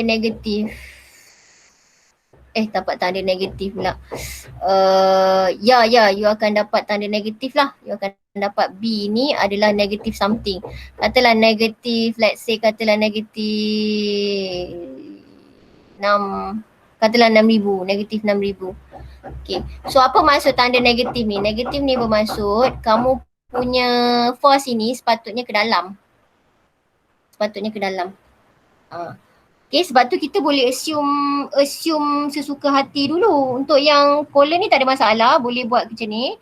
negatif. Dapat tanda negatif pula. You akan dapat tanda negatif lah. You akan dapat B ni adalah negatif something. Katalah negatif, let's say katalah negatif 6,000, negatif 6,000. Okay. So apa maksud tanda negatif ni? Negatif ni bermaksud kamu punya force ini sepatutnya ke dalam. Okay, sebab tu kita boleh assume sesuka hati dulu. Untuk yang collar ni tak ada masalah, boleh buat macam ni.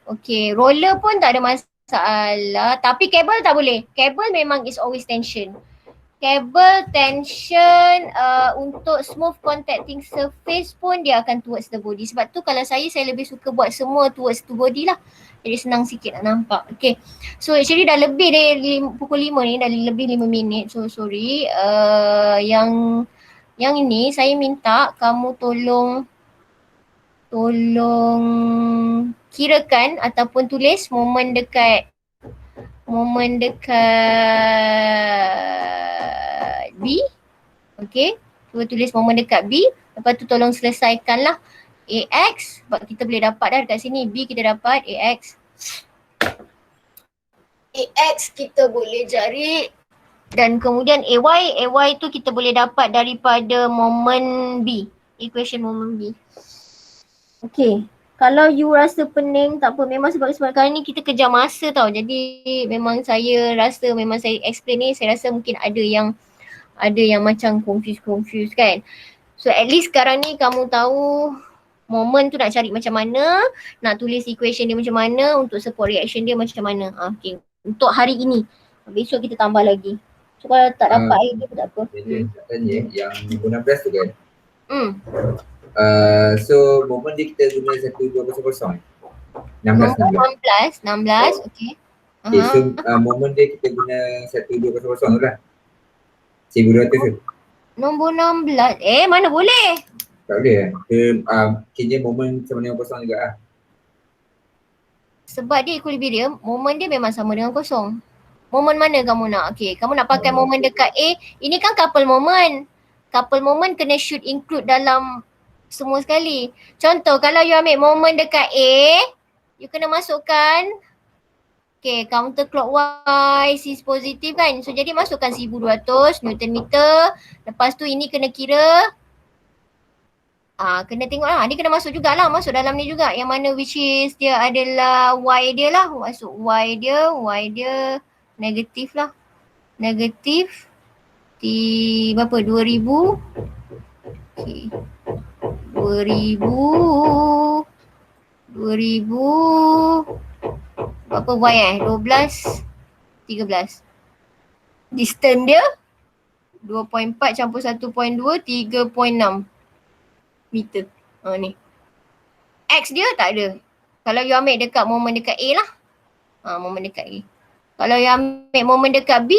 Okay, roller pun tak ada masalah. Tapi kabel tak boleh. Kabel memang is always tension. Kabel tension untuk smooth contacting surface pun dia akan towards the body. Sebab tu kalau saya lebih suka buat semua towards the body lah. Jadi senang sikit nak nampak. Okay. So actually dah lebih dari pukul 5 ni, dah lebih 5 minit. So sorry. Yang ini saya minta kamu tolong kirakan ataupun tulis momen dekat B. Okay. Cuba tulis momen dekat B. Lepas tu tolong selesaikanlah AX. Sebab kita boleh dapat dah dekat sini. B kita dapat AX. AX kita boleh cari. Dan kemudian AY tu kita boleh dapat daripada momen B. Equation momen B. Okay. Kalau you rasa pening, tak apa. Memang sebab kali ni kita kejar masa tau. Jadi memang saya rasa, memang saya explain ni, saya rasa mungkin ada yang macam confuse kan. So at least sekarang ni kamu tahu moment tu nak cari macam mana, nak tulis equation dia macam mana, untuk support reaction dia macam mana. Okay. Untuk hari ini. Besok kita tambah lagi. So kalau tak dapat idea pun tak apa. Tanya yang 16 tu kan. So moment dia kita guna 1200. 16, okay. Okay, so moment dia kita guna 1200 tu lah. 1200 tu. Nombor 16. Mana boleh? Tak boleh lah. Kira moment sama dengan kosong juga lah. Sebab dia equilibrium, moment dia memang sama dengan kosong. Moment mana kamu nak? Okay, kamu nak pakai moment dekat A. Ini kan couple moment. Couple moment kena should include dalam semua sekali. Contoh, kalau you ambil moment dekat A, you kena masukkan, okay, counter clockwise is positif kan. So jadi masukkan 1200 Newton meter. Lepas tu ini kena kira. Kena tengok lah. Dia kena masuk jugalah. Masuk dalam ni juga. Yang mana which is dia adalah Y dia lah. Masuk Y dia negatif lah. Negatif. Berapa? 2000. Okay. 2000. Berapa Y 12. 13. Distance dia 2.4 campur 1.2, 3.6 meter. Ni. X dia tak ada. Kalau you ambil dekat moment dekat A lah. Moment dekat A. Kalau you ambil moment dekat B,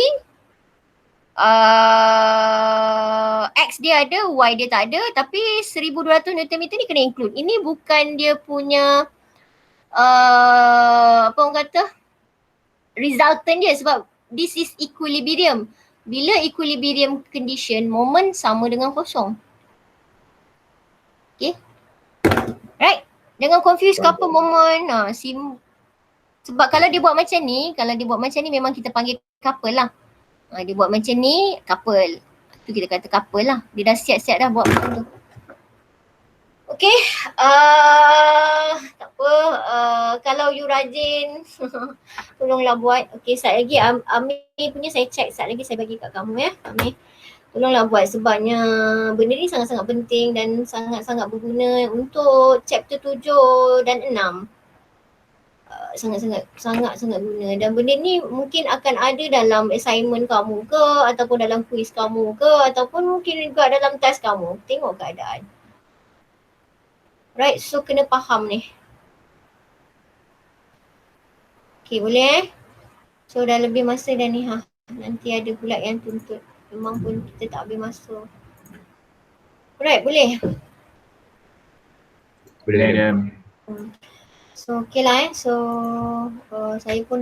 X dia ada, Y dia tak ada. Tapi 1200 Nm ni kena include. Ini bukan dia punya apa orang kata, resultant dia, sebab this is equilibrium. Bila equilibrium condition, moment sama dengan kosong. Okay. Right? Jangan confuse couple moment. Sebab kalau dia buat macam ni, memang kita panggil couple lah. Dia buat macam ni, couple. Tu kita kata couple lah. Dia dah siap-siap dah buat macam tu. Okay. Tak apa. kalau you rajin. Tolonglah buat. Okay, sekejap lagi Amir punya saya check, sekejap lagi saya bagi kat kamu ya. Amir, tolonglah buat sebabnya benda ni sangat-sangat penting dan sangat-sangat berguna untuk chapter 7 dan 6. Sangat-sangat guna, dan benda ni mungkin akan ada dalam assignment kamu ke ataupun dalam quiz kamu ke ataupun mungkin juga dalam test kamu. Tengok keadaan. Right, so kena faham ni. Okay, boleh So dah lebih masa dah ni Nanti ada pula yang tuntut. Memang pun kita tak habis masa. Alright, boleh? Boleh ada. So okay lah So saya pun